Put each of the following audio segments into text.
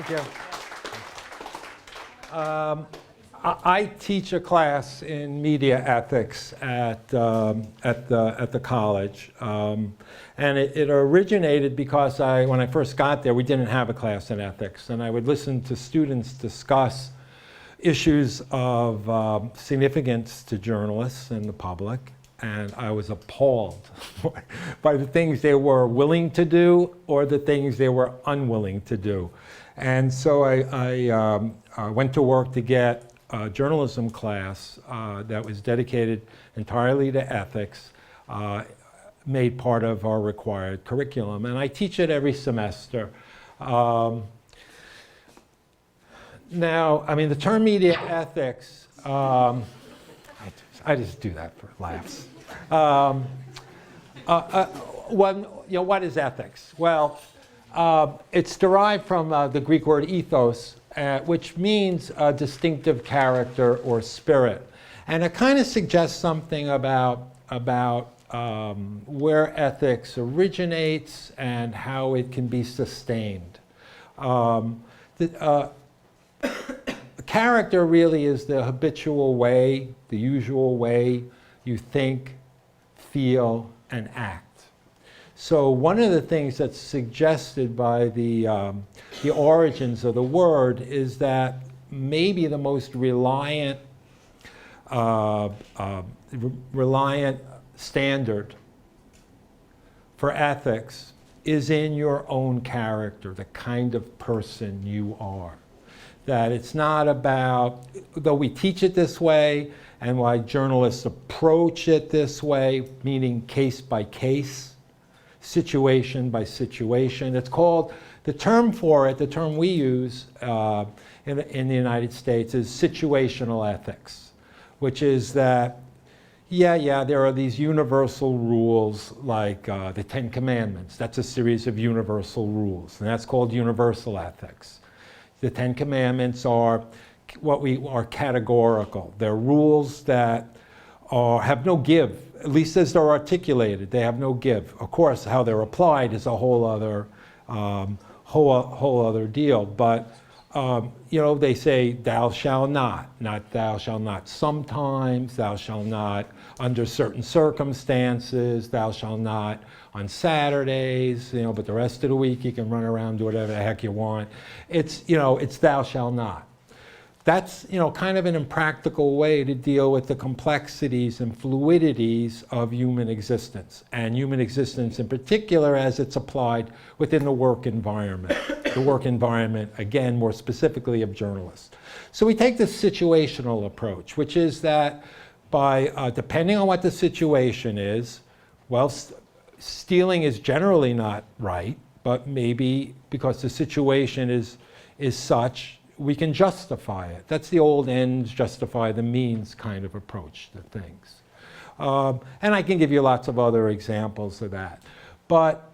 Thank you. I teach a class in media ethics at the college, and it originated because when I first got there, we didn't have a class in ethics, and I would listen to students discuss issues of significance to journalists and the public, and I was appalled by the things they were willing to do or the things they were unwilling to do. And so I went to work to get a journalism class that was dedicated entirely to ethics, made part of our required curriculum. And I teach it every semester. Now, I mean, the term media ethics, I just do that for laughs. What is ethics? Well, it's derived from the Greek word ethos, which means a distinctive character or spirit. And it kind of suggests something about where ethics originates and how it can be sustained. Character really is the habitual way, the usual way you think, feel, and act. So one of the things that's suggested by the origins of the word is that maybe the most reliant standard for ethics is in your own character, the kind of person you are. That it's not about, though we teach it this way, and why journalists approach it this way, meaning case by case, situation by situation. It's called, the term for it, the term we use in the United States is situational ethics, which is that, there are these universal rules like the Ten Commandments. That's a series of universal rules, and that's called universal ethics. The Ten Commandments are what we are categorical. They're rules that have no give, at least as they're articulated. They have no give. Of course, how they're applied is a whole other deal. But they say, "Thou shalt not," not "Thou shalt not sometimes," "Thou shalt not under certain circumstances," "Thou shalt not on Saturdays," but the rest of the week you can run around, do whatever the heck you want. It's "Thou shalt not." That's, kind of an impractical way to deal with the complexities and fluidities of human existence, and human existence in particular as it's applied within the work environment. The work environment, again, more specifically of journalists. So we take this situational approach, which is that by, depending on what the situation is, well, stealing is generally not right, but maybe because the situation is such, we can justify it. That's the old ends justify the means kind of approach to things. And I can give you lots of other examples of that. But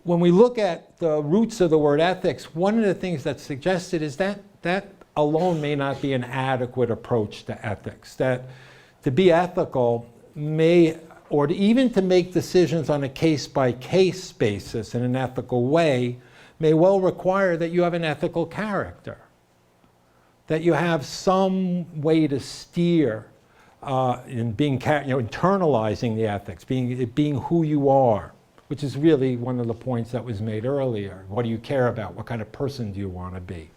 when we look at the roots of the word ethics, one of the things that's suggested is that that alone may not be an adequate approach to ethics. That to be ethical or even to make decisions on a case-by-case basis in an ethical way may well require that you have an ethical character. That you have some way to steer in being, internalizing the ethics, being who you are, which is really one of the points that was made earlier. What do you care about? What kind of person do you want to be?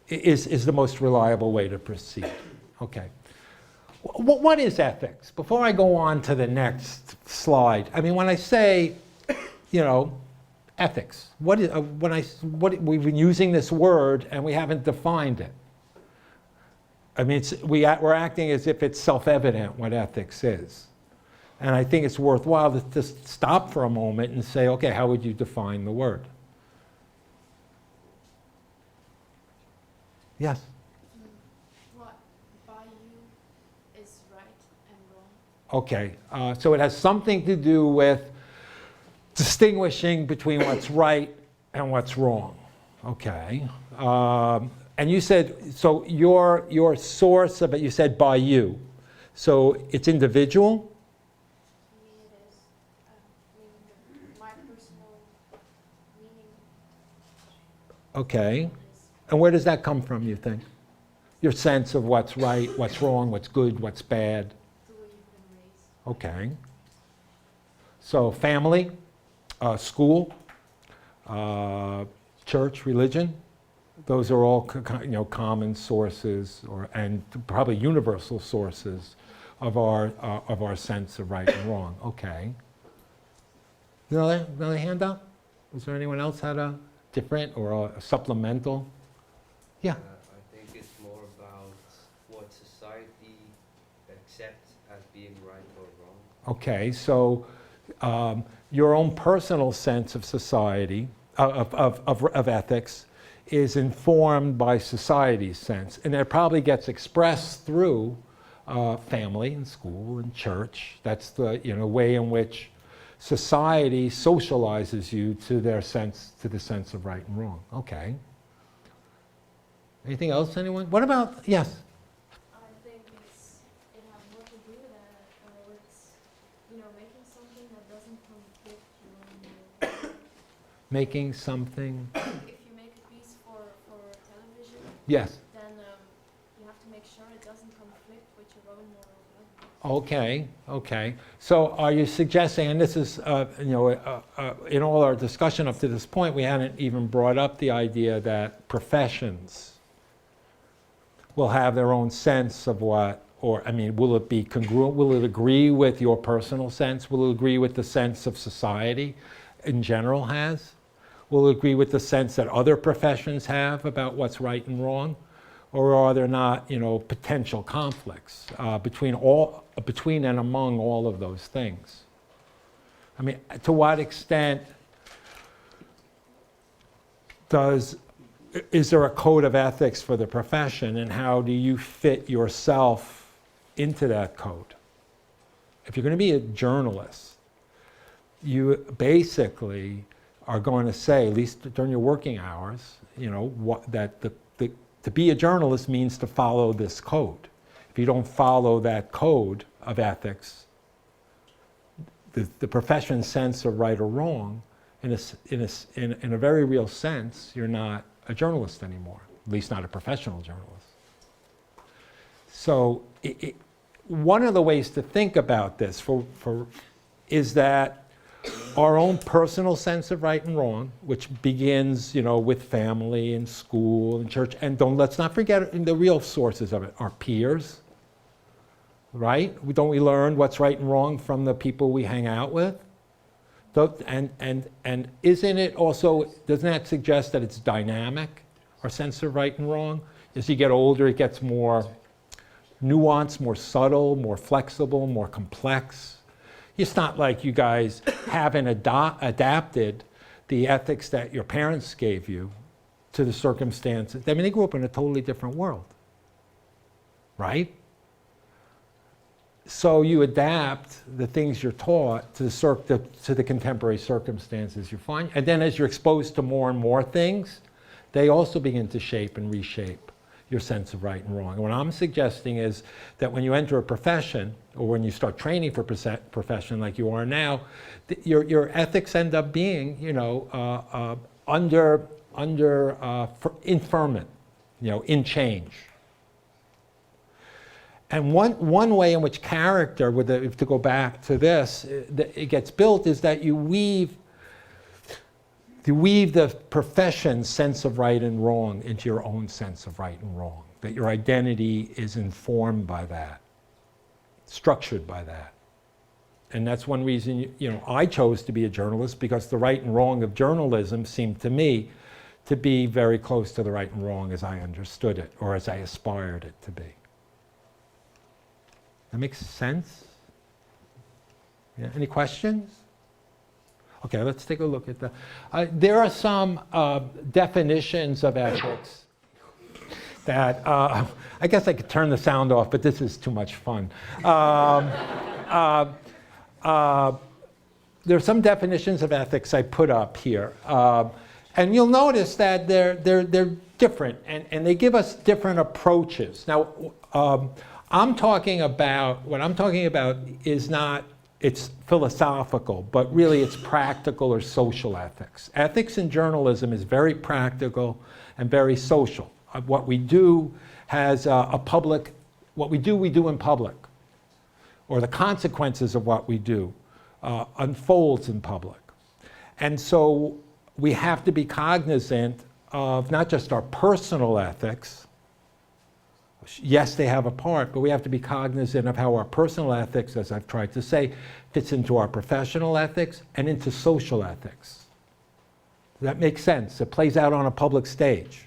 Is the most reliable way to proceed. Okay. What is ethics? Before I go on to the next slide, I mean, when I say, ethics. We've been using this word and we haven't defined it. I mean, we're acting as if it's self-evident what ethics is. And I think it's worthwhile to just stop for a moment and say, okay, how would you define the word? Yes? What by you is right and wrong? Okay, so it has something to do with distinguishing between what's right and what's wrong. Okay. And you said, so your source of it, you said by you. So it's individual? To me it is. My personal meaning Okay. And where does that come from, you think? Your sense of what's right, what's wrong, what's good, what's bad. The way you've been raised. Okay. So family, school, church, religion, those are all common sources and probably universal sources of our sense of right and wrong. Okay. Another handout? Was there anyone else had a different or a supplemental? Yeah. I think it's more about what society accepts as being right or wrong. Okay, so your own personal sense of society, of ethics, is informed by society's sense, and it probably gets expressed through family and school and church. That's the way in which society socializes you to the sense of right and wrong. Okay. Anything else, anyone? What about, yes? I think it has more to do with making something that doesn't conflict you. Making something, If you make a piece for television, yes. then you have to make sure it doesn't conflict with your own moral values. Okay, okay. So are you suggesting, and this is, in all our discussion up to this point, we hadn't even brought up the idea that professions will have their own sense of what, will it be congruent? Will it agree with your personal sense? Will it agree with the sense of society in general has? Will it agree with the sense that other professions have about what's right and wrong? Or are there not, potential conflicts between and among all of those things? To what extent is there a code of ethics for the profession, and how do you fit yourself into that code? If you're going to be a journalist, you basically are going to say, at least during your working hours, that to be a journalist means to follow this code. If you don't follow that code of ethics, the profession's sense of right or wrong, in a very real sense, you're not a journalist anymore, at least not a professional journalist. So one of the ways to think about this is that our own personal sense of right and wrong, which begins, with family and school and church, and let's not forget the real sources of it, our peers, right? Don't we learn what's right and wrong from the people we hang out with? And isn't it also, doesn't that suggest that it's dynamic, our sense of right and wrong? As you get older, it gets more nuanced, more subtle, more flexible, more complex. It's not like you guys haven't adapted the ethics that your parents gave you to the circumstances. They grew up in a totally different world, right? So you adapt the things you're taught to the contemporary circumstances you find. And then as you're exposed to more and more things, they also begin to shape and reshape your sense of right and wrong. And what I'm suggesting is that when you enter a profession, or when you start training for profession like you are now, your ethics end up being, under infirmment, in change. And one way in which character, to go back to this, it gets built is that you weave the profession's sense of right and wrong into your own sense of right and wrong. That your identity is informed by that, structured by that. And that's one reason, I chose to be a journalist, because the right and wrong of journalism seemed to me to be very close to the right and wrong as I understood it, or as I aspired it to be. That makes sense? Yeah. Any questions? Okay, let's take a look at there are some definitions of ethics that, I guess I could turn the sound off, but this is too much fun. There are some definitions of ethics I put up here. And you'll notice that they're different, and they give us different approaches. Now, what I'm talking about is not it's philosophical, but really it's practical or social ethics. Ethics in journalism is very practical and very social. What we do has what we do in public, or the consequences of what we do unfolds in public. And so we have to be cognizant of not just our personal ethics. Yes, they have a part, but we have to be cognizant of how our personal ethics, as I've tried to say, fits into our professional ethics and into social ethics. That makes sense. It plays out on a public stage.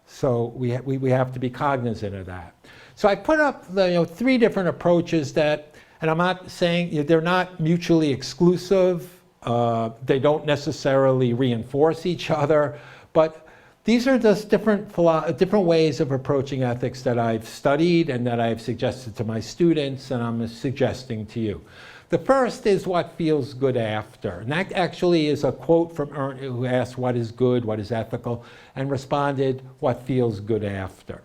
So we have to be cognizant of that. So I put up the, 3 different approaches that, and I'm not saying they're not mutually exclusive. They don't necessarily reinforce each other, but these are just different ways of approaching ethics that I've studied and that I've suggested to my students, and I'm suggesting to you. The first is what feels good after. And that actually is a quote from Ernst, who asked what is good, what is ethical, and responded, what feels good after.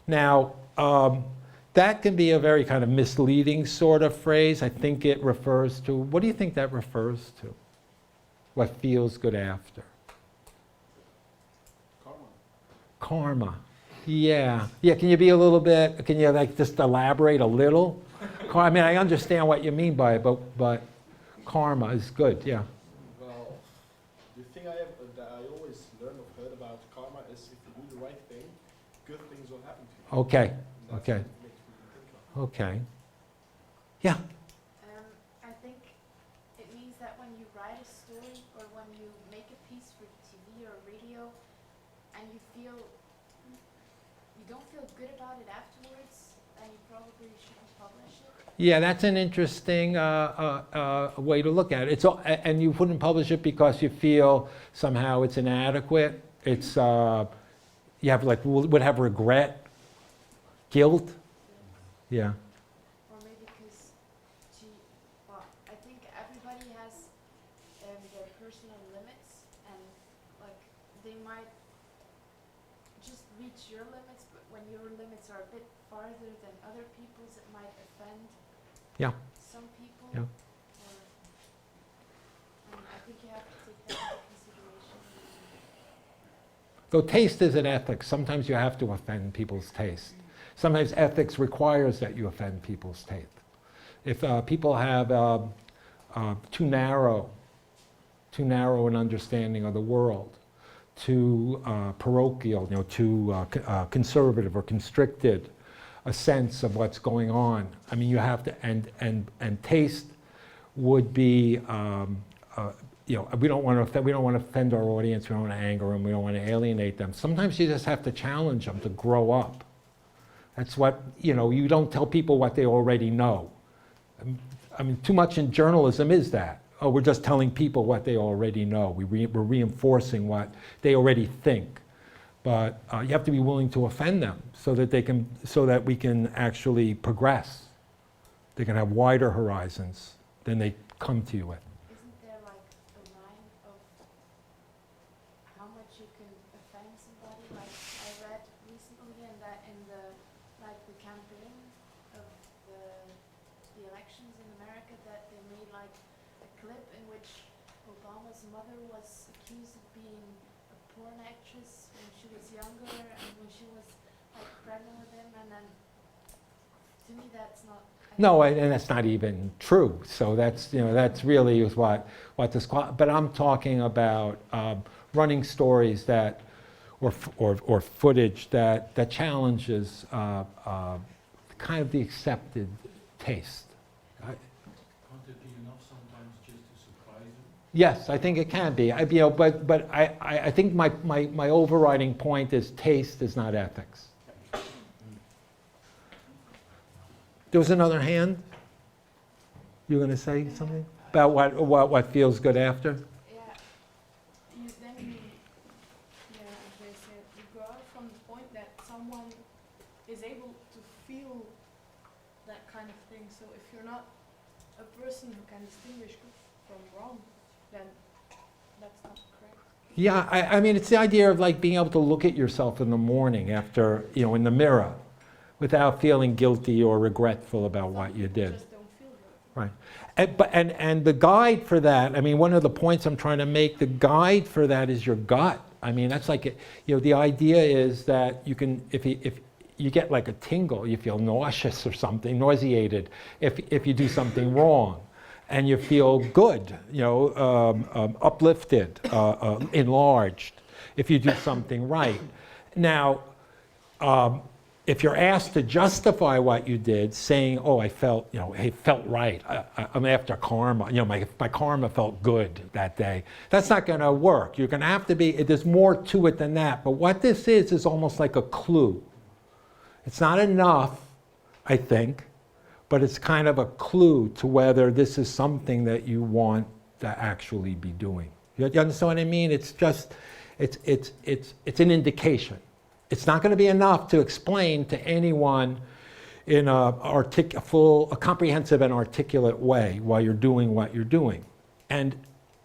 Now, that can be a very kind of misleading sort of phrase. I think it refers to, what do you think that refers to? What feels good after? Karma. Yeah. Yeah, can you be a little bit, can you like just elaborate a little? I mean, I understand what you mean by it, but karma is good, yeah. Well, the thing that I always learned or heard about karma is if you do the right thing, good things will happen to you. Okay, And that's okay, what it makes me think of. okay. Yeah, I think it means that when you write a story or when you make a piece for TV or radio and you don't feel good about it afterwards, then you probably shouldn't publish it. yeah, that's an interesting way to look at it. And you wouldn't publish it because you feel somehow it's inadequate. It's, you have like, would have regret, guilt. Yeah. Or maybe because, I think everybody has their personal limits, and like they might just reach your limits, but when your limits are a bit farther than other people's, it might offend Yeah. some people. Yeah. And I think you have to take that into consideration. Though taste is an ethics, sometimes you have to offend people's taste. Sometimes ethics requires that you offend people's taste. If people have too narrow an understanding of the world, too parochial, too conservative or constricted a sense of what's going on. I mean, you have to, and taste would be, we don't want to offend our audience, we don't want to anger them, we don't want to alienate them. Sometimes you just have to challenge them to grow up. That's what, you don't tell people what they already know. I mean, too much in journalism is that. Oh, we're just telling people what they already know. We're reinforcing what they already think. But you have to be willing to offend them so that we can actually progress. They can have wider horizons than they come to you with. Isn't there like a line of how much you can offend somebody? Like I read recently that in the campaign of the elections in America, that they made like a clip in which Obama's mother was accused of being a porn actress when she was younger and when she was like pregnant with him, and then to me that's not. No, and that's not even true. So that's really is what this. But I'm talking about running stories that, or footage that challenges kind of the accepted taste. Can't it be enough sometimes just to surprise them? Yes, I think it can be. But I think my overriding point is taste is not ethics. There was another hand. You were going to say something about what feels good after? Yeah, as they said, you go out from the point that someone is able to feel that kind of thing. So if you're not a person who can distinguish good from wrong, then that's not correct. Yeah, I mean, it's the idea of like being able to look at yourself in the morning after, in the mirror, without feeling guilty or regretful about what you did. Just don't feel good. Right. And the guide for that, I mean, one of the points I'm trying to make, the guide for that is your gut. I mean, that's like, the idea is that you can, if you get like a tingle, you feel nauseous or something, nauseated, if you do something wrong. And you feel good, uplifted, enlarged, if you do something right. Now, if you're asked to justify what you did, saying, "Oh, I felt, it felt right. I'm after karma. My karma felt good that day." That's not going to work. You're going to have to be. There's more to it than that. But what this is almost like a clue. It's not enough, I think, but it's kind of a clue to whether this is something that you want to actually be doing. You understand what I mean? It's just, it's an indication. It's not going to be enough to explain to anyone in a comprehensive and articulate way why you're doing what you're doing. And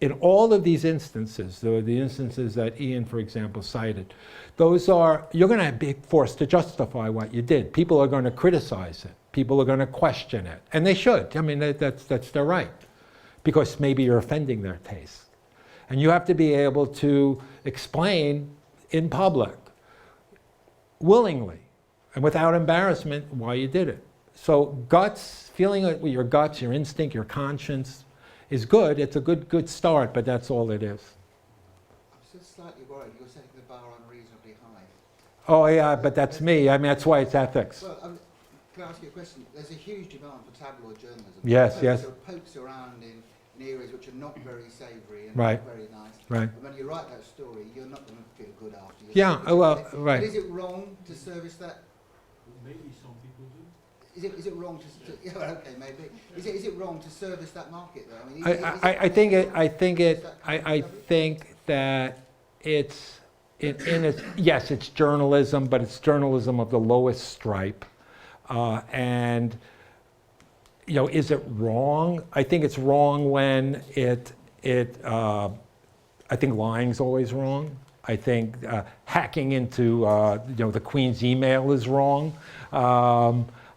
in all of these instances, the instances that Ian, for example, cited, you're going to be forced to justify what you did. People are going to criticize it. People are going to question it. And they should. I mean, that's their right. Because maybe you're offending their taste. And you have to be able to explain in public, willingly, and without embarrassment, why you did it. So guts, feeling it with your guts, your instinct, your conscience is good. It's a good start, but that's all it is. I'm still slightly worried you're setting the bar unreasonably high. Oh yeah, but that's me. I mean, that's why it's ethics. Well, can I ask you a question? There's a huge demand for tabloid journalism. Yes, yes. There are pokes around in areas which are not very savoury and Right. not very nice. Right. And when you write that story, you're not going to feel good after. Yeah, well, right. But is it wrong to service that? Maybe some people do. Is it wrong to yeah, well, okay, maybe. Is it wrong to service that market though? I mean, I think that it's yes, it's journalism, but it's journalism of the lowest stripe. And is it wrong? I think it's wrong when I think lying's always wrong. I think hacking into the Queen's email is wrong.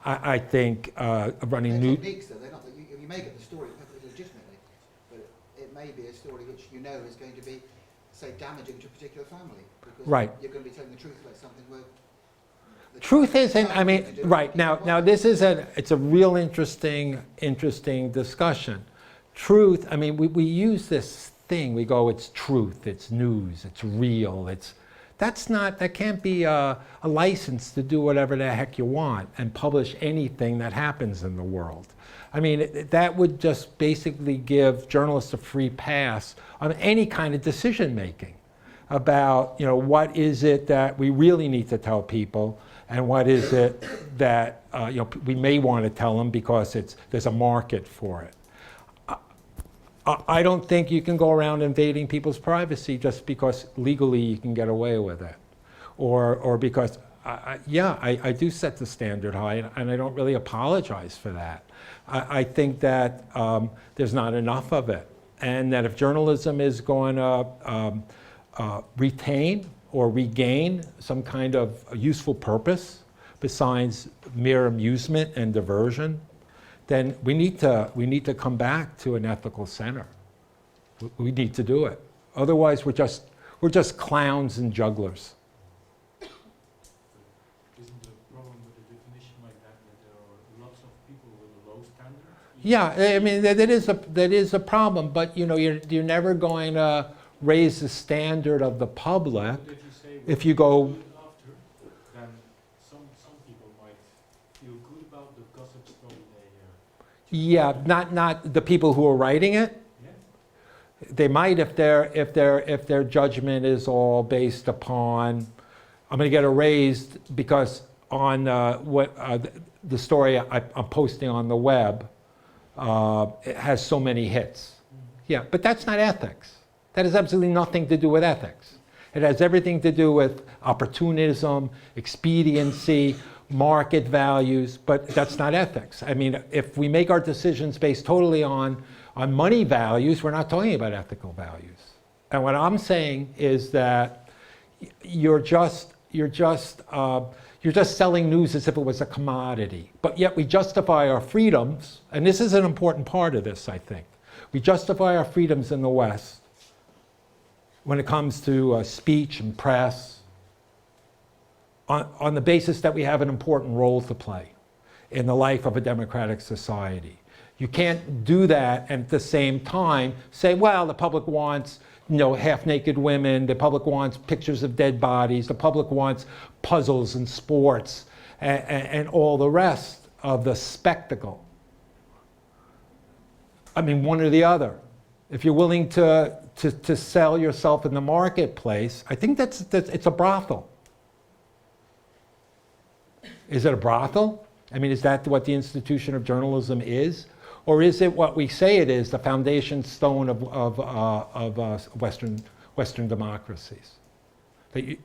I think running new techniques though, they're not that you may get the story perfectly legitimately, but it may be a story which you know is going to be, say, damaging to a particular family because Right. you're going to be telling the truth about something where the truth isn't. I mean, to do right now this is it's a real interesting discussion. Truth. I mean, we use this thing. We go, it's truth. It's news. It's real. That can't be a license to do whatever the heck you want and publish anything that happens in the world. I mean, that would just basically give journalists a free pass on any kind of decision making about, what is it that we really need to tell people and what is it that we may want to tell them because there's a market for it. I don't think you can go around invading people's privacy just because legally you can get away with it. Or because, I do set the standard high and I don't really apologize for that. I think that there's not enough of it. And that if journalism is going to retain or regain some kind of useful purpose besides mere amusement and diversion, then we need to come back to an ethical center. We need to do it. Otherwise, we're just clowns and jugglers. Isn't the problem with a definition like that there are lots of people with a low standard? Yeah, I mean that is a problem. But you're never going to raise the standard of the public But if you say if you go. good after, then some people might feel good about the gossip story they Yeah, not the people who are writing it. They might if their judgment is all based upon, I'm going to get erased because on the story I'm posting on the web it has so many hits. Yeah, but that's not ethics. That has absolutely nothing to do with ethics. It has everything to do with opportunism, expediency, market values, but that's not ethics. I mean, if we make our decisions based totally on money values, we're not talking about ethical values. And what I'm saying is that you're just you're just selling news as if it was a commodity. But yet we justify our freedoms, and this is an important part of this, I think. We justify our freedoms in the West when it comes to speech and press on the basis that we have an important role to play in the life of a democratic society. You can't do that and at the same time say, well, the public wants half-naked women, the public wants pictures of dead bodies, the public wants puzzles and sports and all the rest of the spectacle. I mean, one or the other. If you're willing to sell yourself in the marketplace, I think it's a brothel. Is it a brothel? I mean, is that what the institution of journalism is? Or is it what we say it is, the foundation stone of Western democracies? That you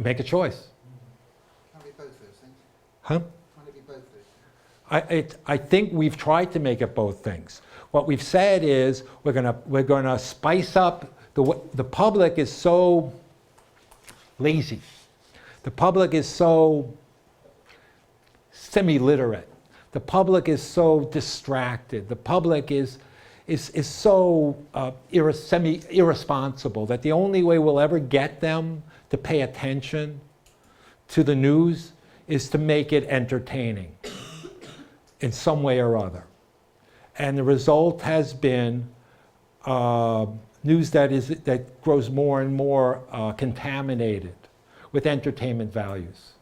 make a choice. Can't be both those things. Huh? Can't it be both those things? I think we've tried to make it both things. What we've said is we're gonna spice up the public is so lazy. The public is so semi-literate. The public is so distracted. The public is so irresponsible that the only way we'll ever get them to pay attention to the news is to make it entertaining in some way or other. And the result has been news that grows more and more contaminated with entertainment values.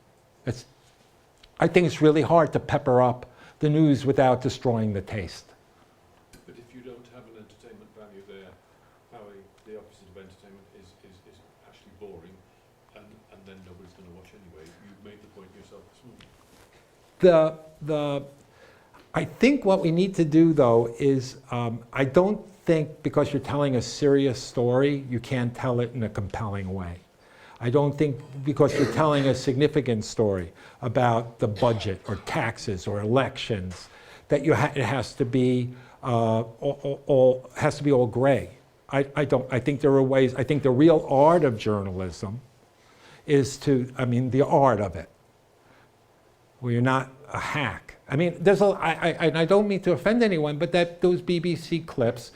I think it's really hard to pepper up the news without destroying the taste. But if you don't have an entertainment value there, Howie, the opposite of entertainment is actually boring, and then nobody's going to watch anyway. You made the point yourself this morning. I think what we need to do, though, is I don't think because you're telling a serious story, you can't tell it in a compelling way. I don't think because you're telling a significant story about the budget or taxes or elections that it has to be all gray. I think there are ways. I think the real art of journalism is the art of it, where you're not a hack. I mean, I don't mean to offend anyone, but those BBC clips,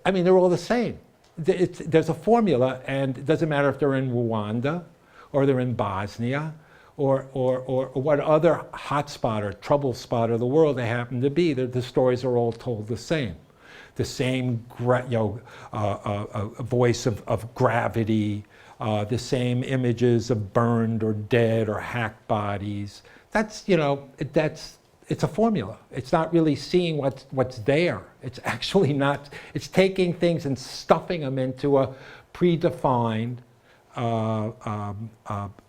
I mean, they're all the same. There's a formula, and it doesn't matter if they're in Rwanda or they're in Bosnia or what other hotspot or trouble spot of the world they happen to be. The stories are all told the same. The same voice of gravity, the same images of burned or dead or hacked bodies. It's a formula. It's not really seeing what's there. It's actually not, it's taking things and stuffing them into a predefined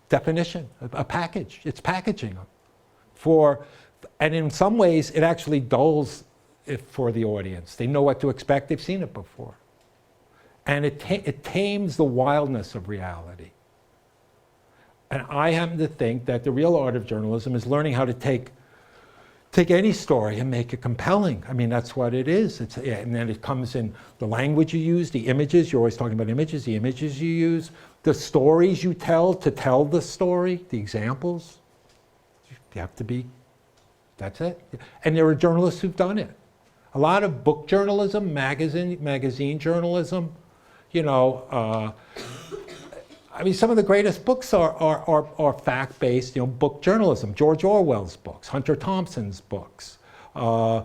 definition, a package. It's packaging them. And in some ways, it actually dulls it for the audience. They know what to expect. They've seen it before. And it tames the wildness of reality. And I happen to think that the real art of journalism is learning how to take any story and make it compelling. I mean, that's what it is. And then it comes in the language you use, the images. You're always talking about images, the images you use, the stories you tell to tell the story, the examples. You have to be, that's it. And there are journalists who've done it. A lot of book journalism, magazine journalism, I mean, some of the greatest books are fact-based, book journalism. George Orwell's books, Hunter Thompson's books, other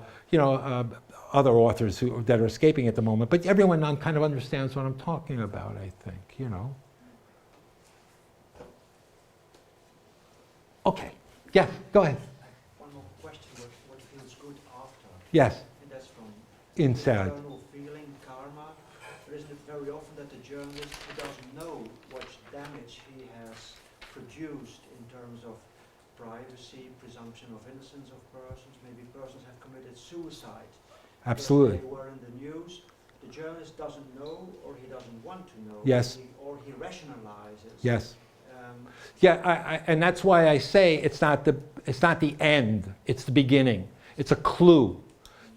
authors that are escaping at the moment. But everyone kind of understands what I'm talking about, I think, Okay, yeah, go ahead. One more question, what feels good after? Yes. And that's from Inside. internal feeling, karma. Or isn't it very often that the journalist who doesn't know what damage he has produced in terms of privacy, presumption of innocence of persons, maybe persons have committed suicide. Absolutely. They were in the news. The journalist doesn't know, or he doesn't want to know. Yes. Or he rationalizes. Yes. And that's why I say it's not the end, it's the beginning. It's a clue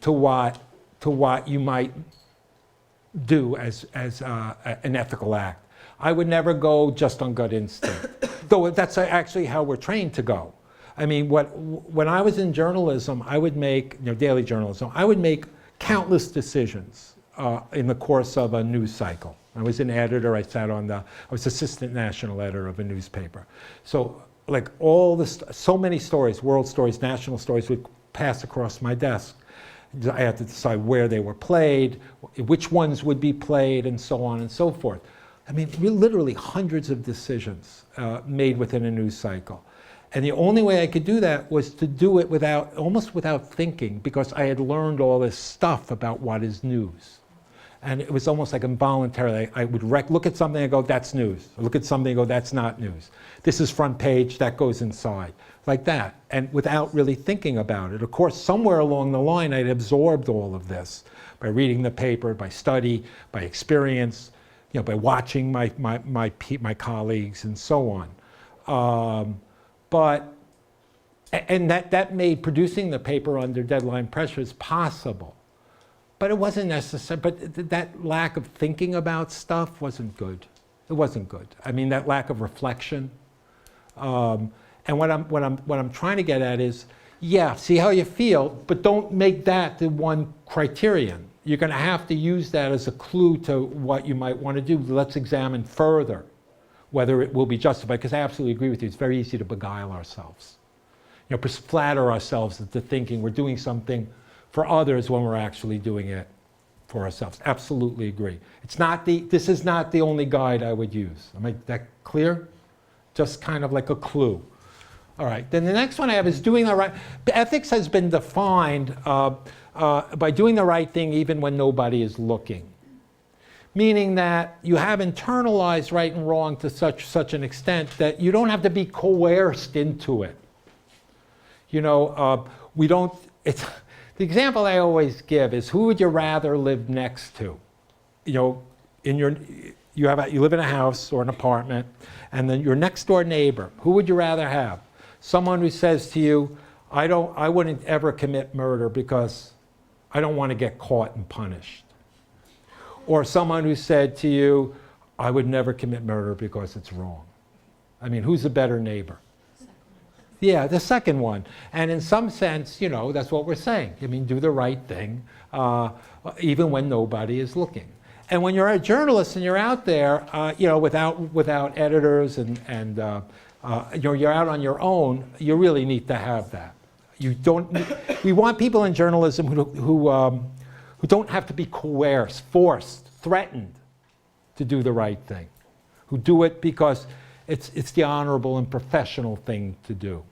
to what you might do as an ethical act. I would never go just on gut instinct, though that's actually how we're trained to go. I mean, when I was in journalism, I would make, daily journalism, I would make countless decisions in the course of a news cycle. I was an editor, I was assistant national editor of a newspaper. So like so many stories, world stories, national stories would pass across my desk. I had to decide where they were played, which ones would be played, and so on and so forth. I mean, literally hundreds of decisions made within a news cycle. And the only way I could do that was to do it almost without thinking, because I had learned all this stuff about what is news. And it was almost like involuntarily. I would look at something and go, that's news. I look at something and go, that's not news. This is front page, that goes inside. Like that, and without really thinking about it. Of course, somewhere along the line, I'd absorbed all of this by reading the paper, by study, by experience, by watching my colleagues and so on. And that made producing the paper under deadline pressures possible. But it wasn't necessary. But that lack of thinking about stuff wasn't good. It wasn't good. I mean, that lack of reflection. And what I'm trying to get at is, yeah, see how you feel, but don't make that the one criterion. You're going to have to use that as a clue to what you might want to do. Let's examine further whether it will be justified, because I absolutely agree with you. It's very easy to beguile ourselves. Flatter ourselves into thinking we're doing something for others when we're actually doing it for ourselves. Absolutely agree. This is not the only guide I would use. Am I that clear? Just kind of like a clue. All right, then the next one I have is doing the right. Ethics has been defined by doing the right thing even when nobody is looking. Meaning that you have internalized right and wrong to such an extent that you don't have to be coerced into it. The example I always give is, who would you rather live next to? You live in a house or an apartment, and then your next door neighbor, who would you rather have? Someone who says to you, I wouldn't ever commit murder because I don't want to get caught and punished. Or someone who said to you, I would never commit murder because it's wrong. I mean, who's a better neighbor? Yeah, the second one. And in some sense, that's what we're saying. I mean, do the right thing, even when nobody is looking. And when you're a journalist and you're out there, without editors and you're out on your own, you really need to have that. We want people in journalism who don't have to be coerced, forced, threatened to do the right thing, who do it because it's the honorable and professional thing to do.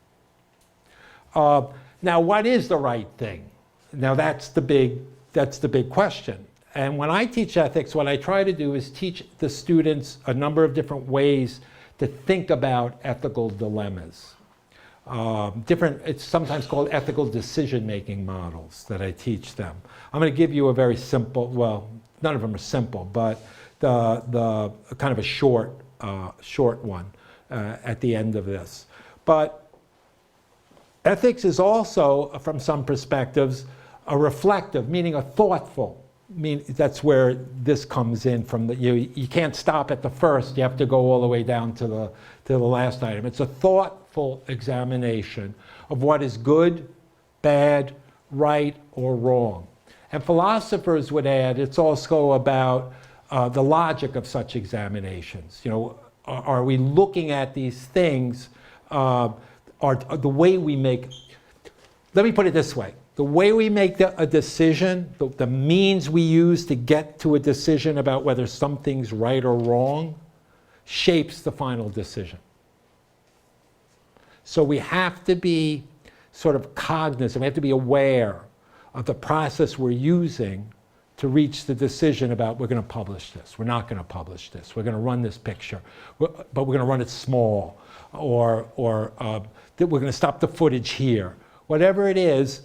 Now, what is the right thing? Now, that's the big question. And when I teach ethics, what I try to do is teach the students a number of different ways to think about ethical dilemmas. It's sometimes called ethical decision-making models that I teach them. I'm going to give you a very simple, well, none of them are simple, but the kind of a short one at the end of this. But ethics is also, from some perspectives, a reflective, meaning a thoughtful. That's where this comes in from. You can't stop at the first. You have to go all the way down to the last item. It's a thoughtful examination of what is good, bad, right, or wrong. And philosophers would add, it's also about the logic of such examinations. Are we looking at these things? Are the way we make? Let me put it this way. The way we make a decision, the means we use to get to a decision about whether something's right or wrong, shapes the final decision. So we have to be sort of cognizant, we have to be aware of the process we're using to reach the decision about, we're going to publish this, we're not going to publish this, we're going to run this picture, but we're going to run it small, or that we're going to stop the footage here. Whatever it is,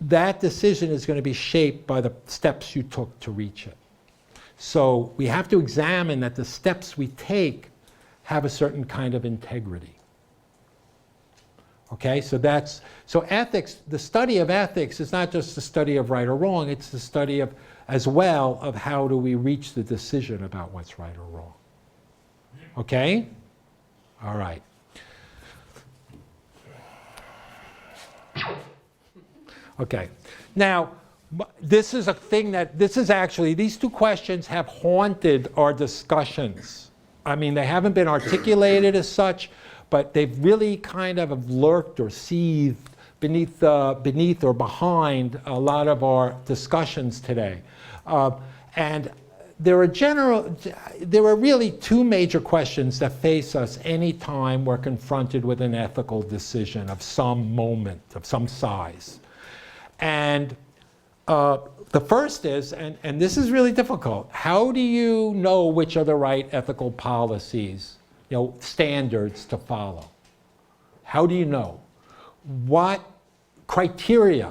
that decision is going to be shaped by the steps you took to reach it. So we have to examine that the steps we take have a certain kind of integrity. Okay, so ethics, the study of ethics is not just the study of right or wrong, it's the study of, as well, of how do we reach the decision about what's right or wrong. Okay? All right. Okay. Now, this is a thing that, this is actually, these two questions have haunted our discussions. I mean, they haven't been articulated as such, but they've really kind of lurked or seethed beneath or behind a lot of our discussions today. And there are really two major questions that face us anytime we're confronted with an ethical decision of some moment, of some size. And the first is, and this is really difficult, how do you know which are the right ethical policies, standards to follow? How do you know? What criteria,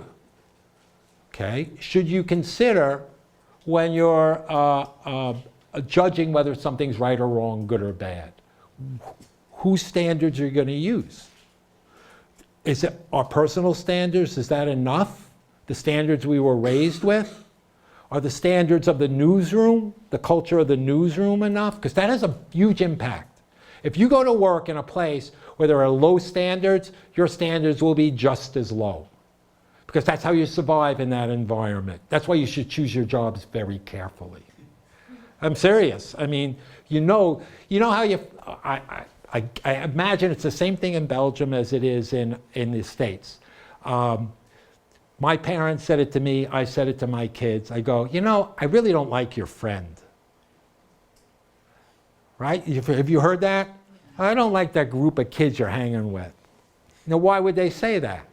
okay, should you consider when you're judging whether something's right or wrong, good or bad? Whose standards are you going to use? Is it our personal standards? Is that enough? The standards we were raised with? Are the standards of the newsroom, the culture of the newsroom enough? Because that has a huge impact. If you go to work in a place where there are low standards, your standards will be just as low. Because that's how you survive in that environment. That's why you should choose your jobs very carefully. I'm serious. I mean, you know how you, I imagine it's the same thing in Belgium as it is in the States. My parents said it to me, I said it to my kids. I go, I really don't like your friend. Right? Have you heard that? I don't like that group of kids you're hanging with. Now, why would they say that?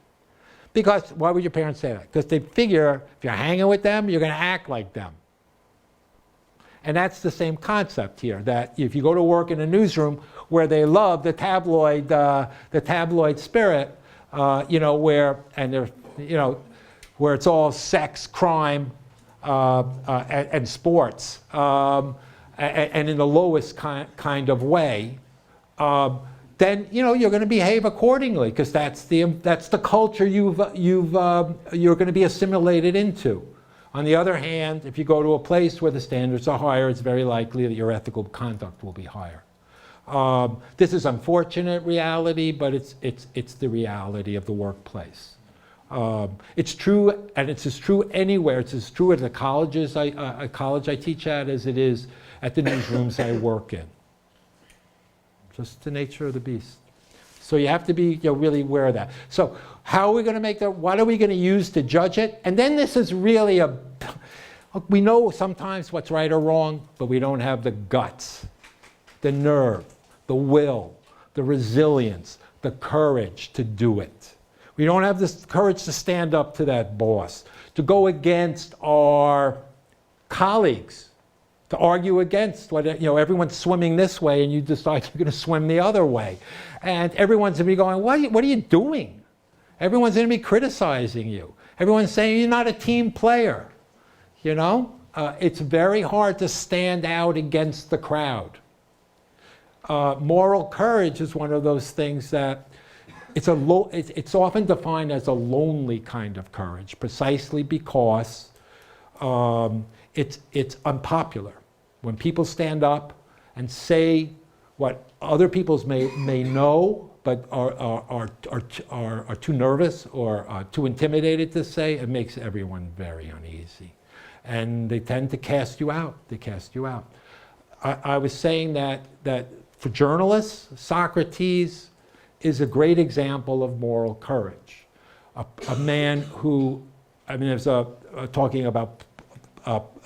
Because, why would your parents say that? Because they figure if you're hanging with them, you're going to act like them. And that's the same concept here, that if you go to work in a newsroom where they love the tabloid spirit, where it's all sex, crime, and sports, and in the lowest kind of way, then you're going to behave accordingly, because that's the culture you're going to be assimilated into. On the other hand, if you go to a place where the standards are higher, it's very likely that your ethical conduct will be higher. This is unfortunate reality, but it's the reality of the workplace. It's true, and it's as true anywhere. It's as true at the colleges, a college I teach at, as it is at the newsrooms I work in. Just the nature of the beast. So you have to be really aware of that. So how are we going to make that? What are we going to use to judge it? And then this is really we know sometimes what's right or wrong, but we don't have the guts, the nerve, the will, the resilience, the courage to do it. We don't have the courage to stand up to that boss, to go against our colleagues, to argue against what, everyone's swimming this way and you decide you're going to swim the other way. And everyone's going to be going, what are you doing? Everyone's going to be criticizing you. Everyone's saying you're not a team player. It's very hard to stand out against the crowd. Moral courage is one of those things that it's often defined as a lonely kind of courage, precisely because it's unpopular. When people stand up and say what other people may know, but are too nervous or too intimidated to say, it makes everyone very uneasy. And they tend to cast you out. They cast you out. I was saying that for journalists, Socrates is a great example of moral courage. A man who, there's talking about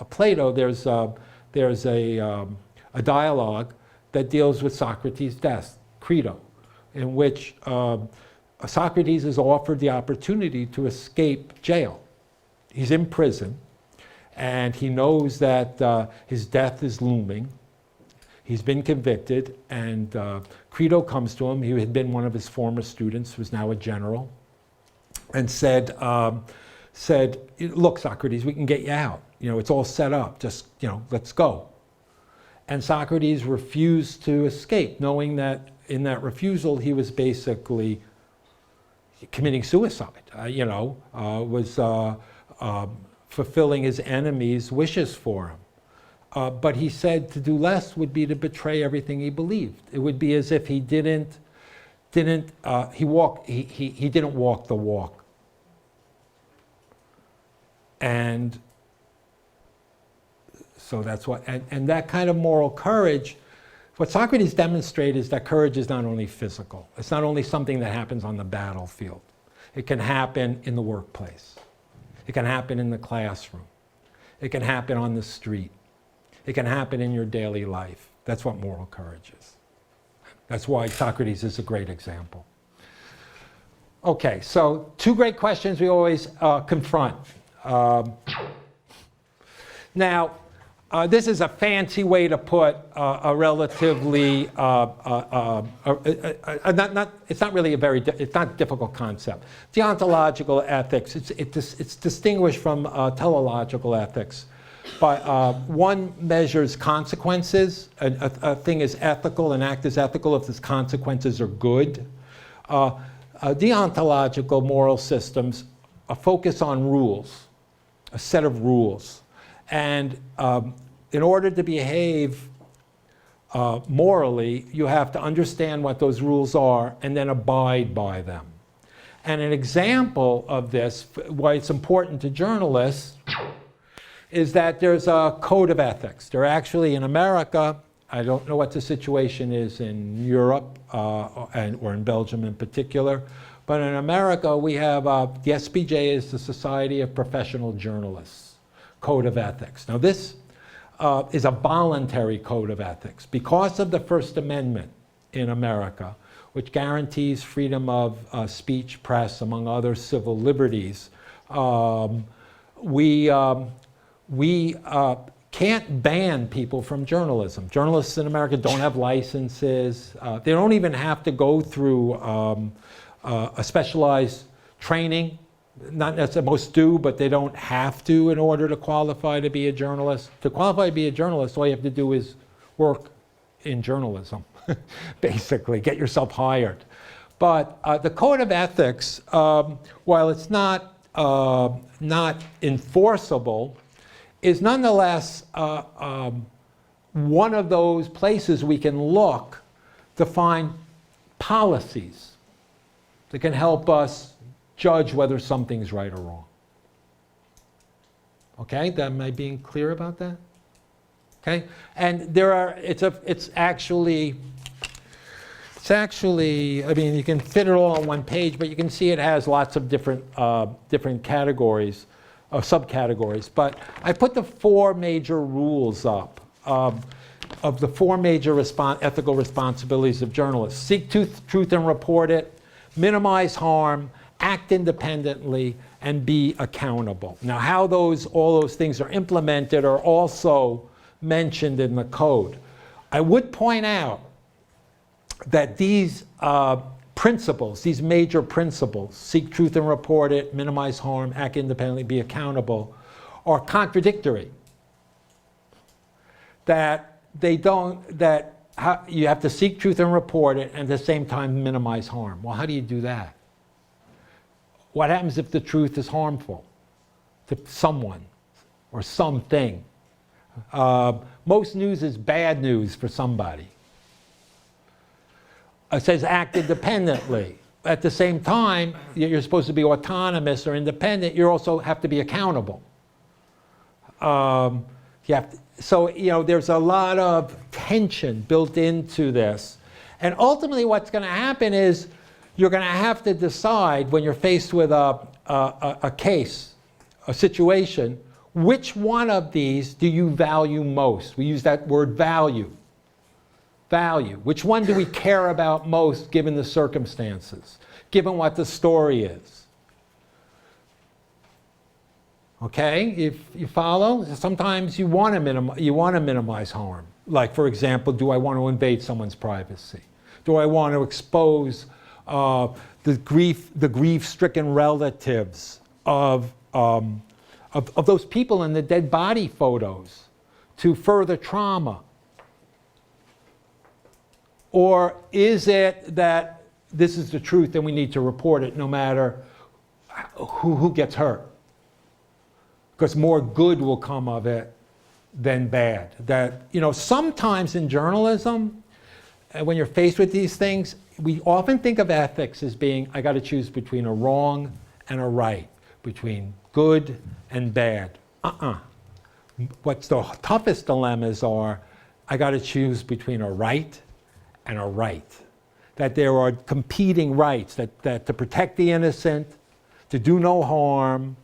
Plato, there's a dialogue that deals with Socrates' death, Crito, in which Socrates is offered the opportunity to escape jail. He's in prison, and he knows that his death is looming. He's been convicted, and Crito comes to him. He had been one of his former students, who's now a general, and said, look, Socrates, we can get you out. It's all set up. Just, let's go. And Socrates refused to escape, knowing that in that refusal, he was basically committing suicide, was fulfilling his enemy's wishes for him. But he said to do less would be to betray everything he believed. It would be as if he didn't walk the walk. And so that's what, and that kind of moral courage, what Socrates demonstrated is that courage is not only physical. It's not only something that happens on the battlefield. It can happen in the workplace. It can happen in the classroom. It can happen on the street. It can happen in your daily life. That's what moral courage is. That's why Socrates is a great example. Okay, so two great questions we always confront. Now, this is a fancy way to put a relatively, it's not really a very, it's not a difficult concept. Deontological ethics, it's distinguished from teleological ethics. But one measures consequences. A thing is ethical, an act is ethical if its consequences are good. Deontological moral systems focus on rules, a set of rules. And in order to behave morally, you have to understand what those rules are and then abide by them. And an example of this, why it's important to journalists, is that there's a code of ethics. There actually, in America, I don't know what the situation is in Europe or in Belgium in particular, but in America we have, the SPJ is the Society of Professional Journalists Code of Ethics. Now this is a voluntary code of ethics because of the First Amendment in America, which guarantees freedom of speech, press, among other civil liberties. We can't ban people from journalism. Journalists in America don't have licenses. They don't even have to go through a specialized training. Not necessarily, most do, but they don't have to in order to qualify to be a journalist. To qualify to be a journalist, all you have to do is work in journalism, basically, get yourself hired. But the code of ethics, while it's not enforceable, is nonetheless one of those places we can look to find policies that can help us judge whether something's right or wrong. Okay, am I being clear about that? Okay, and there are, it's actually, I mean, you can fit it all on one page, but you can see it has lots of different categories, subcategories. But I put the four major rules up of the four major ethical responsibilities of journalists. Seek truth and report it, minimize harm, act independently, and be accountable. Now, how all those things are implemented are also mentioned in the code. I would point out that these principles, these major principles, seek truth and report it, minimize harm, act independently, be accountable, are contradictory. That they don't, you have to seek truth and report it and at the same time minimize harm. Well, how do you do that? What happens if the truth is harmful to someone or something? Most news is bad news for somebody. It says act independently. At the same time, you're supposed to be autonomous or independent. You also have to be accountable. So, there's a lot of tension built into this. And ultimately what's going to happen is you're going to have to decide when you're faced with a case, a situation, which one of these do you value most? We use that word value. Value. Which one do we care about most given the circumstances, given what the story is? Okay, if you follow, sometimes you want to minimize harm. Like, for example, do I want to invade someone's privacy? Do I want to expose the grief-stricken relatives of those people in the dead body photos to further trauma? Or is it that this is the truth and we need to report it no matter who gets hurt? Because more good will come of it than bad. That, you know, sometimes in journalism, when you're faced with these things, we often think of ethics as being, I got to choose between a wrong and a right, between good and bad. What's the toughest dilemmas are, I got to choose between a right and a right. That there are competing rights, that to protect the innocent, to do no harm,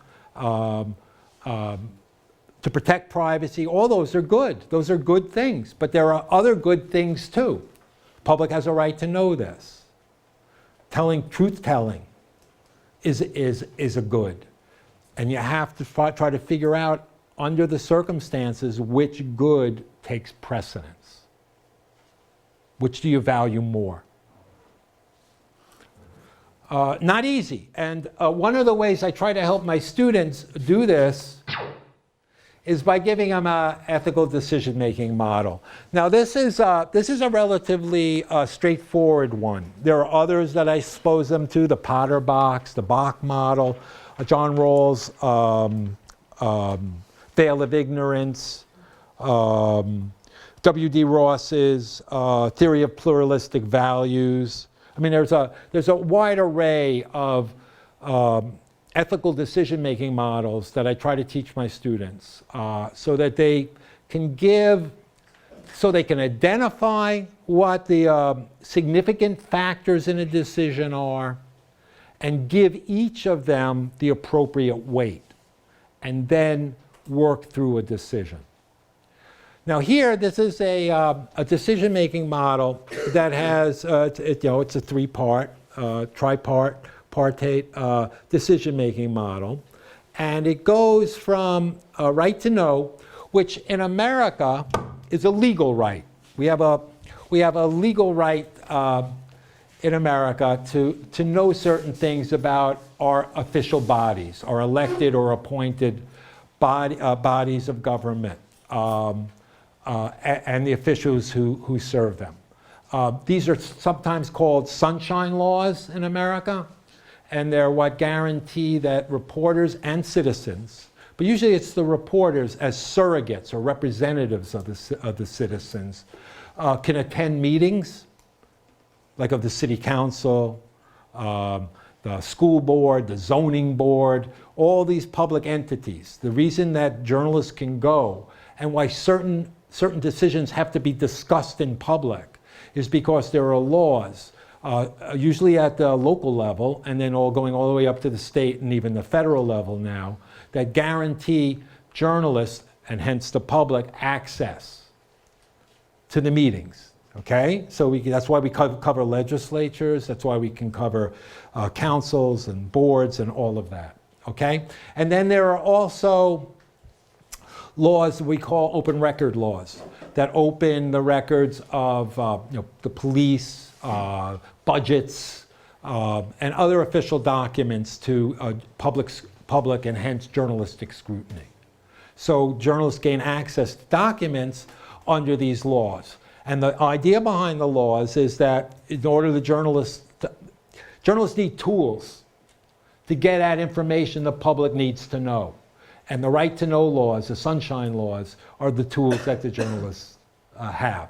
to protect privacy, all those are good. Those are good things. But there are other good things too. Public has a right to know this. Truth-telling is a good. And you have to try to figure out, under the circumstances, which good takes precedence. Which do you value more? Not easy. And one of the ways I try to help my students do this is by giving them an ethical decision-making model. Now, this is a relatively straightforward one. There are others that I expose them to: the Potter box, the Bach model, John Rawls' Veil of Ignorance, W.D. Ross's Theory of Pluralistic Values. I mean, there's a wide array of ethical decision-making models that I try to teach my students, so that they can identify what the significant factors in a decision are, and give each of them the appropriate weight, and then work through a decision. Now here, this is a decision-making model that has, it's a three-part, tripartite decision-making model. And it goes from right to know, which in America is a legal right. We have a legal right in America to know certain things about our official bodies, our elected or appointed bodies of government. And the officials who serve them. These are sometimes called sunshine laws in America, and they're what guarantee that reporters and citizens, but usually it's the reporters as surrogates or representatives of the citizens, can attend meetings, like of the city council, the school board, the zoning board, all these public entities. The reason that journalists can go and why certain decisions have to be discussed in public is because there are laws, usually at the local level, and then going all the way up to the state and even the federal level now, that guarantee journalists, and hence the public, access to the meetings. Okay? So that's why we cover legislatures, that's why we can cover councils and boards and all of that. Okay? And then there are also laws we call open record laws that open the records of the police, budgets, and other official documents to public and hence journalistic scrutiny. So journalists gain access to documents under these laws. And the idea behind the laws is that in order the journalists need tools to get at information the public needs to know. And the right to know laws, the sunshine laws, are the tools that the journalists have.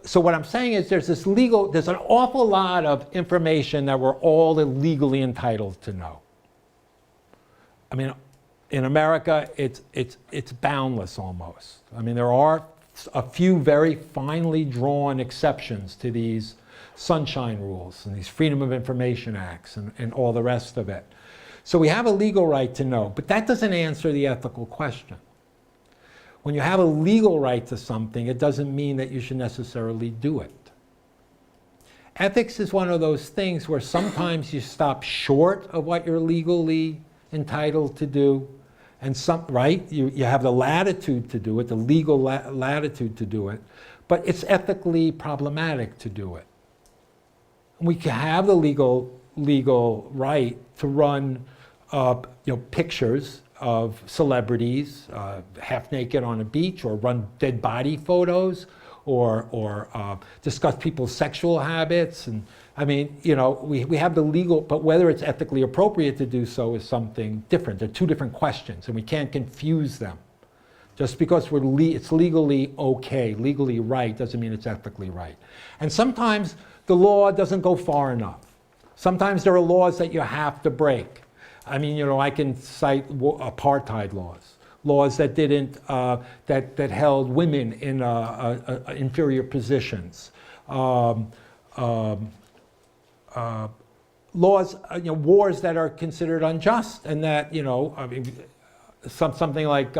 So what I'm saying is there's an awful lot of information that we're all legally entitled to know. I mean, in America, it's boundless almost. I mean, there are a few very finely drawn exceptions to these sunshine rules and these Freedom of Information Acts and all the rest of it. So we have a legal right to know, but that doesn't answer the ethical question. When you have a legal right to something, it doesn't mean that you should necessarily do it. Ethics is one of those things where sometimes you stop short of what you're legally entitled to do, and you have the latitude to do it, the legal latitude to do it, but it's ethically problematic to do it. We can have the legal right to run pictures of celebrities half naked on a beach, or run dead body photos, or discuss people's sexual habits. And I mean, we have the legal, but whether it's ethically appropriate to do so is something different. They're two different questions, and we can't confuse them. Just because it's legally okay, legally right, doesn't mean it's ethically right. And sometimes the law doesn't go far enough. Sometimes there are laws that you have to break. I mean, you know, I can cite apartheid laws, laws that didn't, that held women in inferior positions. Laws, you know, wars that are considered unjust, and that, you know, I mean, something like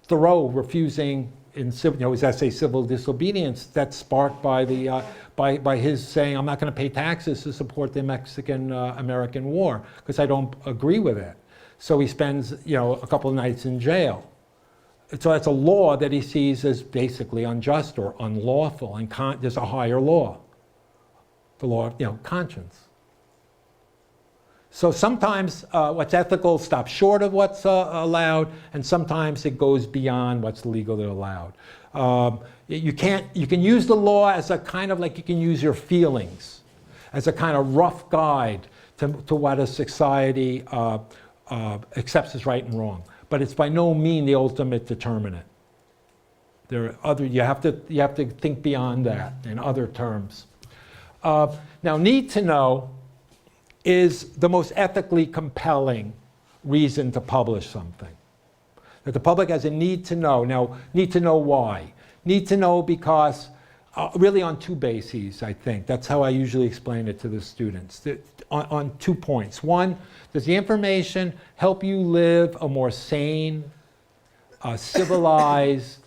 Thoreau refusing in civil, you know, his essay Civil Disobedience, that's sparked by the by his saying, I'm not going to pay taxes to support the Mexican-American War because I don't agree with it. So he spends, you know, a couple of nights in jail. So that's a law that he sees as basically unjust or unlawful, and there's a higher law, the law of, you know, conscience. So sometimes what's ethical stops short of what's allowed, and sometimes it goes beyond what's legally allowed. You can use the law as a kind of like you can use your feelings, as a kind of rough guide to what a society accepts as right and wrong. But it's by no means the ultimate determinant. There are other, you have to think beyond that in other terms. Now, need to know is the most ethically compelling reason to publish something. That the public has a need to know. Now, need to know why? Need to know because, really on two bases, I think. That's how I usually explain it to the students. On 2 points. One, does the information help you live a more sane, civilized,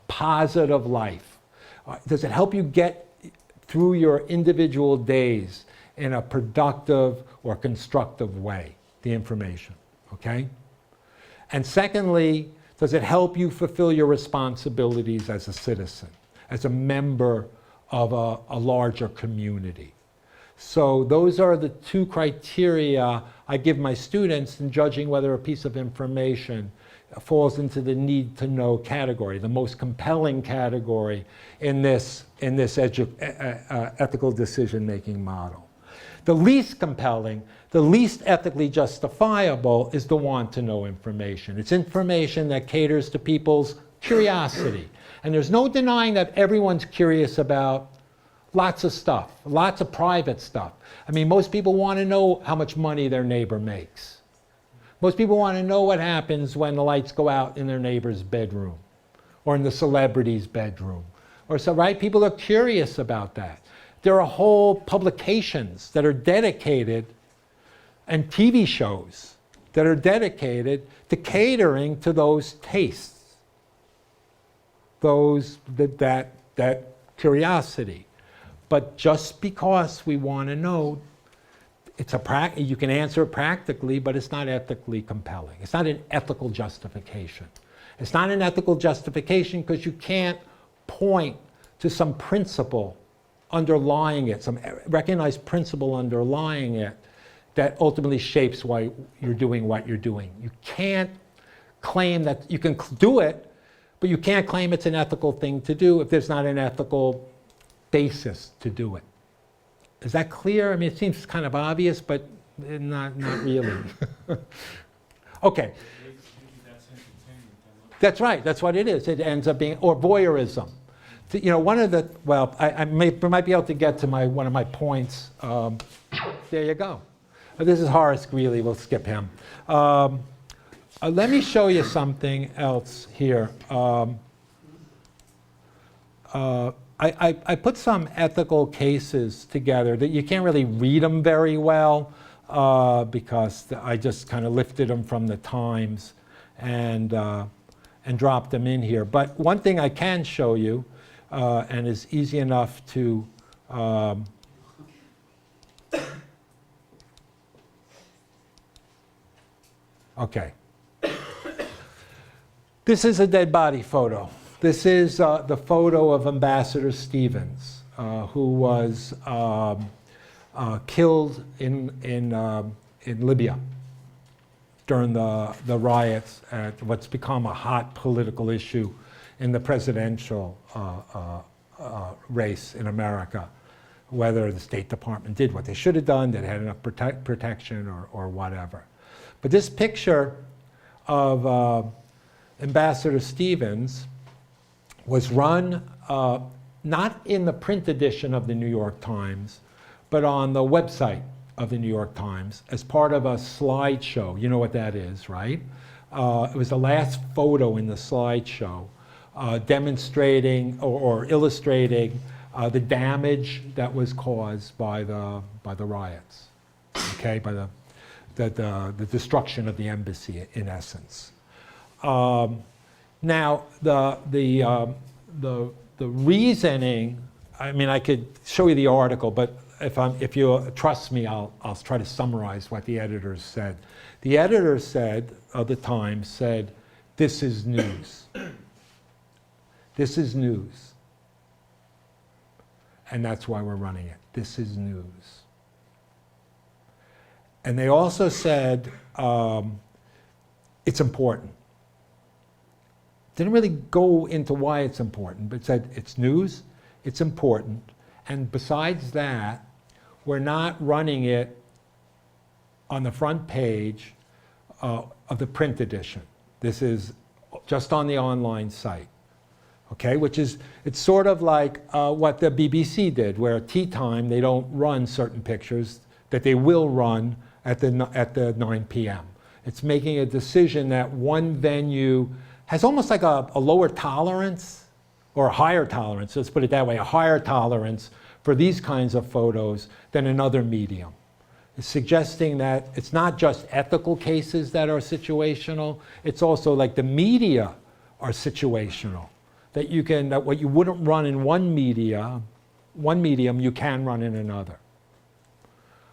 positive life? Does it help you get through your individual days in a productive or constructive way, the information, okay? And secondly, does it help you fulfill your responsibilities as a citizen, as a member of a larger community? So those are the two criteria I give my students in judging whether a piece of information falls into the need to know category, the most compelling category in this ethical decision-making model. The least compelling, the least ethically justifiable is the want to know information. It's information that caters to people's curiosity. And there's no denying that everyone's curious about lots of stuff, lots of private stuff. I mean, most people want to know how much money their neighbor makes. Most people want to know what happens when the lights go out in their neighbor's bedroom or in the celebrity's bedroom. Or so, right? People are curious about that. There are whole publications that are dedicated, and TV shows that are dedicated to catering to those tastes, that curiosity. But just because we want to know, you can answer it practically, but it's not ethically compelling. It's not an ethical justification. It's not an ethical justification because you can't point to some principle underlying it, some recognized principle underlying it that ultimately shapes why you're doing what you're doing. You can't claim that you can do it, but you can't claim it's an ethical thing to do if there's not an ethical basis to do it. Is that clear? I mean, it seems kind of obvious, but not really. Okay. That's right, that's what it is. It ends up being, or voyeurism. You know, one of the, well, I might be able to get to one of my points. There you go. This is Horace Greeley, we'll skip him. Let me show you something else here. I put some ethical cases together that you can't really read them very well because I just kind of lifted them from the Times and dropped them in here. But one thing I can show you, and is easy enough to okay. This is a dead body photo. This is the photo of Ambassador Stevens, who was killed in Libya during the riots at what's become a hot political issue in the presidential race in America, whether the State Department did what they should have done, that had enough protection or whatever. But this picture of Ambassador Stevens was run not in the print edition of the New York Times, but on the website of the New York Times as part of a slideshow. You know what that is, right? It was the last photo in the slideshow demonstrating or illustrating the damage that was caused by the riots, okay, by the destruction of the embassy, in essence. Now, the reasoning, I mean, I could show you the article, but if you trust me, I'll try to summarize what the editors said. The editor said, of the Times, said, this is news. This is news. And that's why we're running it. This is news. And they also said it's important. Didn't really go into why it's important, but said it's news, it's important, and besides that, we're not running it on the front page of the print edition. This is just on the online site, okay? Which is, it's sort of like what the BBC did, where at tea time they don't run certain pictures that they will run at the 9 p.m. It's making a decision that one venue has almost like a lower tolerance, or a higher tolerance, let's put it that way, a higher tolerance for these kinds of photos than another medium. It's suggesting that it's not just ethical cases that are situational, it's also like the media are situational. That you can, that what you wouldn't run in one medium, you can run in another.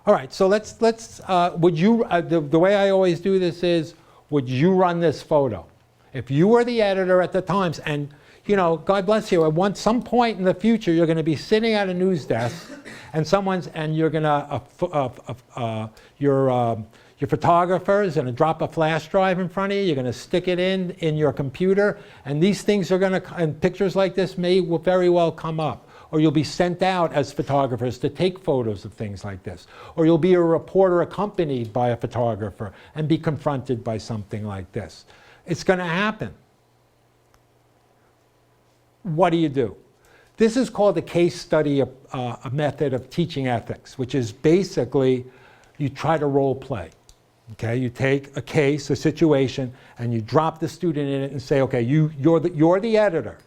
All right, so would you, the way I always do this is, would you run this photo? If you were the editor at the Times, and you know, God bless you, at some point in the future, you're going to be sitting at a news desk, and you're going to, your photographer is going to drop a flash drive in front of you. You're going to stick it in your computer, and these things are going to, and pictures like this will very well come up. Or you'll be sent out as photographers to take photos of things like this. Or you'll be a reporter accompanied by a photographer and be confronted by something like this. It's going to happen. What do you do? This is called the case study a method of teaching ethics, which is basically you try to role play. Okay, you take a case, a situation, and you drop the student in it and say, okay, you're the editor.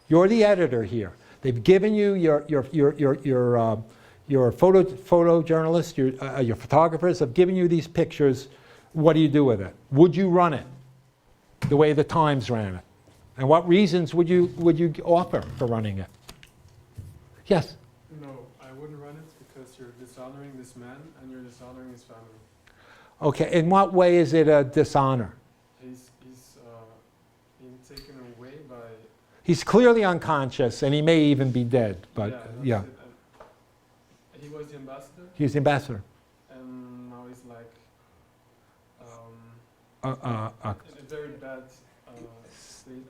You're the editor here. They've given you your photojournalists, your photographers have given you these pictures. What do you do with it? Would you run it the way the Times ran it? And what reasons would you offer for running it? Yes? No, I wouldn't run it because you're dishonoring this man and you're dishonoring his family. Okay, in what way is it a dishonor? He's being taken away by... He's clearly unconscious, and he may even be dead, but yeah. He was the ambassador? He's the ambassador. And now he's like... in a very bad state.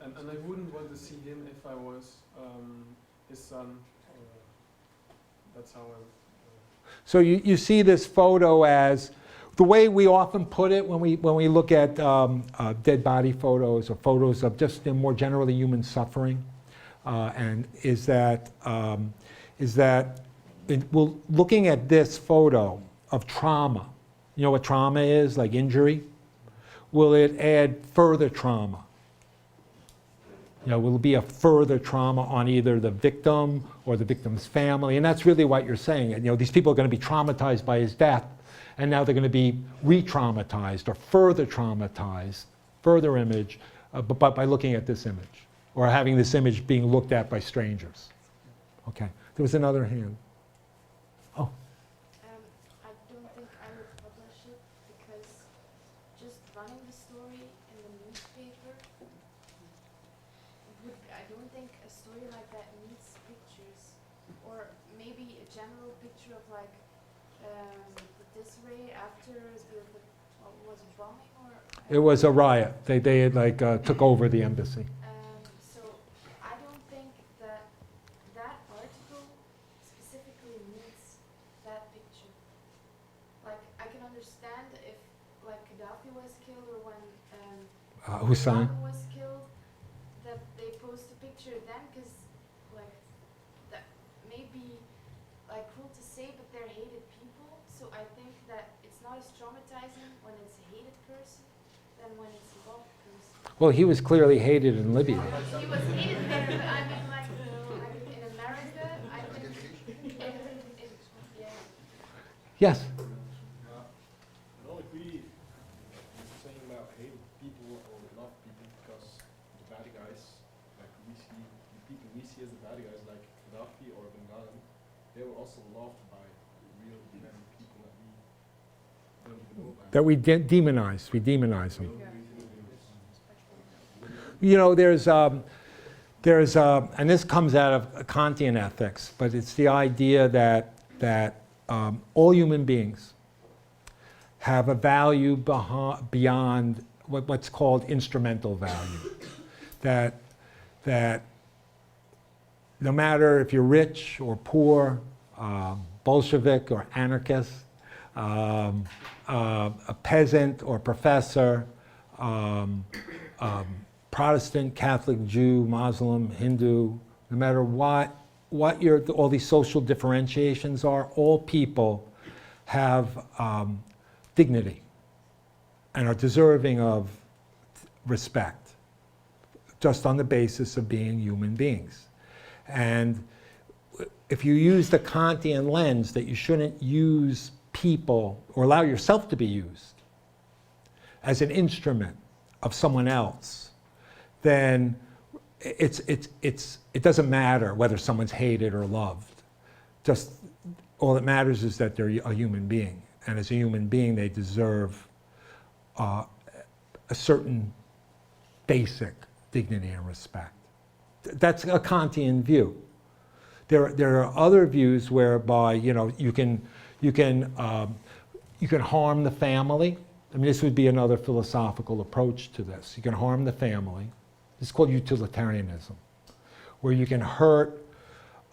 And I wouldn't want to see him if I was his son. That's how I... So you see this photo as the way we often put it when we look at dead body photos or photos of just more generally human suffering, and is that we're looking at this photo of trauma. You know what trauma is, like injury? Will it add further trauma? You know, will it be a further trauma on either the victim or the victim's family? And that's really what you're saying. You know, these people are going to be traumatized by his death, and now they're going to be re-traumatized or further traumatized, further image, but by looking at this image, or having this image being looked at by strangers. Okay, there was another hand. Oh. I don't think I would publish it because just running the story in the newspaper I don't think a story like that needs pictures, or maybe a general picture of like the disarray after was it bombing or? It was a riot. They had like took over the embassy. So I don't think that article specifically needs that picture. Like I can understand if like Gaddafi was killed or when Hussein. Saddam was killed, post a picture of them, because like that may be like cruel to say, but they're hated people. So I think that it's not as traumatizing when it's a hated person than when it's a loved person. Well, he was clearly hated in Libya. He was hated there, but I mean like in America, I think yeah. Yes? I don't agree with saying about hated people or loved people, because the bad guys, like we see, the people we see as the bad guys, like Gaddafi or Ben Laden, they were also loved by real many people that we don't even know about. That we demonize. We demonize them. You know, there's and this comes out of Kantian ethics, but it's the idea that all human beings have a value beyond what's called instrumental value. That no matter if you're rich or poor, Bolshevik or anarchist, a peasant or professor, Protestant, Catholic, Jew, Muslim, Hindu, no matter what all these social differentiations are, all people have dignity and are deserving of respect, just on the basis of being human beings. And if you use the Kantian lens that you shouldn't use people or allow yourself to be used as an instrument of someone else, then it doesn't matter whether someone's hated or loved. Just all that matters is that they're a human being. And as a human being, they deserve a certain basic dignity and respect. That's a Kantian view. There are other views whereby you can harm the family. I mean, this would be another philosophical approach to this. You can harm the family. It's called utilitarianism, where you can hurt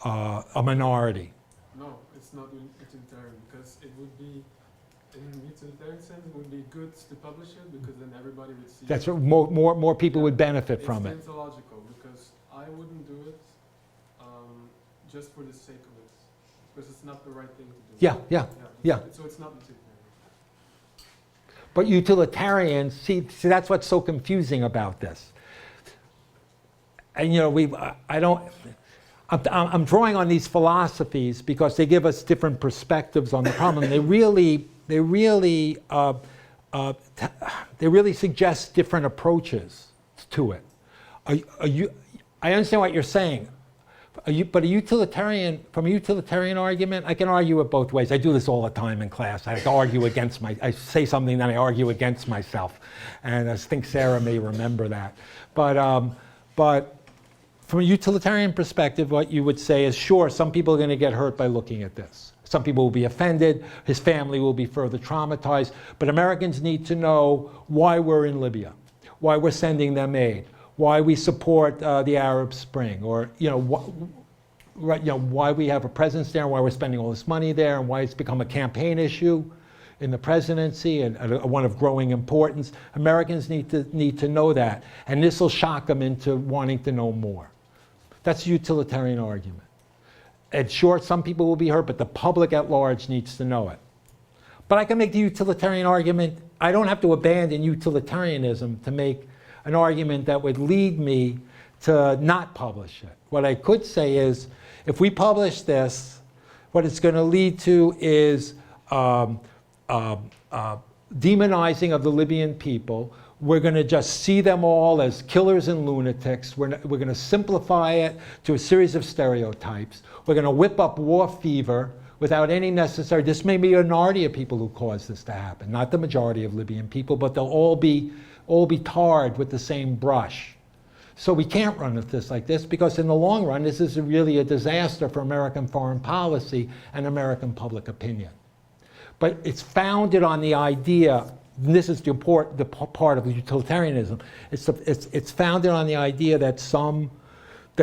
a minority. No, it's not utilitarian, because it would be, in utilitarian sense, it would be good to publish it, because then everybody would see That's it. what more people would benefit from it. It's deontological, because I wouldn't do it just for the sake of it, because it's not the right thing to do. Yeah. So it's not utilitarian. But utilitarians, see, that's what's so confusing about this. And I'm drawing on these philosophies because they give us different perspectives on the problem. They really suggest different approaches to it. I understand what you're saying. But from a utilitarian argument, I can argue it both ways. I do this all the time in class. I argue I say something, then I argue against myself. And I think Sarah may remember that. But from a utilitarian perspective, what you would say is, sure, some people are going to get hurt by looking at this. Some people will be offended. His family will be further traumatized. But Americans need to know why we're in Libya, why we're sending them aid, why we support the Arab Spring, or why we have a presence there, and why we're spending all this money there, and why it's become a campaign issue in the presidency and one of growing importance. Americans need to know that, and this will shock them into wanting to know more. That's a utilitarian argument. And sure, some people will be hurt, but the public at large needs to know it. But I can make the utilitarian argument. I don't have to abandon utilitarianism to make an argument that would lead me to not publish it. What I could say is, if we publish this, what it's going to lead to is demonizing of the Libyan people. We're going to just see them all as killers and lunatics. We're going to simplify it to a series of stereotypes. We're going to whip up war fever without any necessary. This may be a minority of people who caused this to happen, not the majority of Libyan people, but they'll all be tarred with the same brush. So we can't run with this like this, because in the long run, this is really a disaster for American foreign policy and American public opinion. But it's founded on the idea, and this is the part of utilitarianism, it's founded on the idea that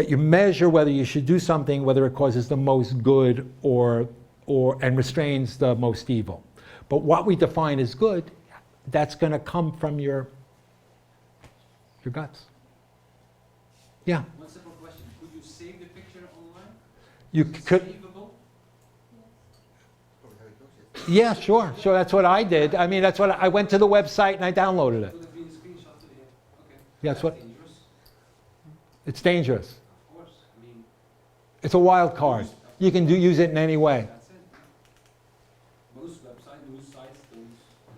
you measure whether you should do something, whether it causes the most good and restrains the most evil. But what we define as good, that's going to come from your guts. Yeah, One simple question. Could you save the picture online? you Is it could, savable? Probably how he puts it. yeah, sure, that's what I did. I mean, that's what, I went to the website and I downloaded it. Could have been a screenshot to the, okay. Yeah, that's what, Dangerous, it's dangerous. of course. I mean, It's a wild card. You can use it in any way. that's it. Most websites, news sites don't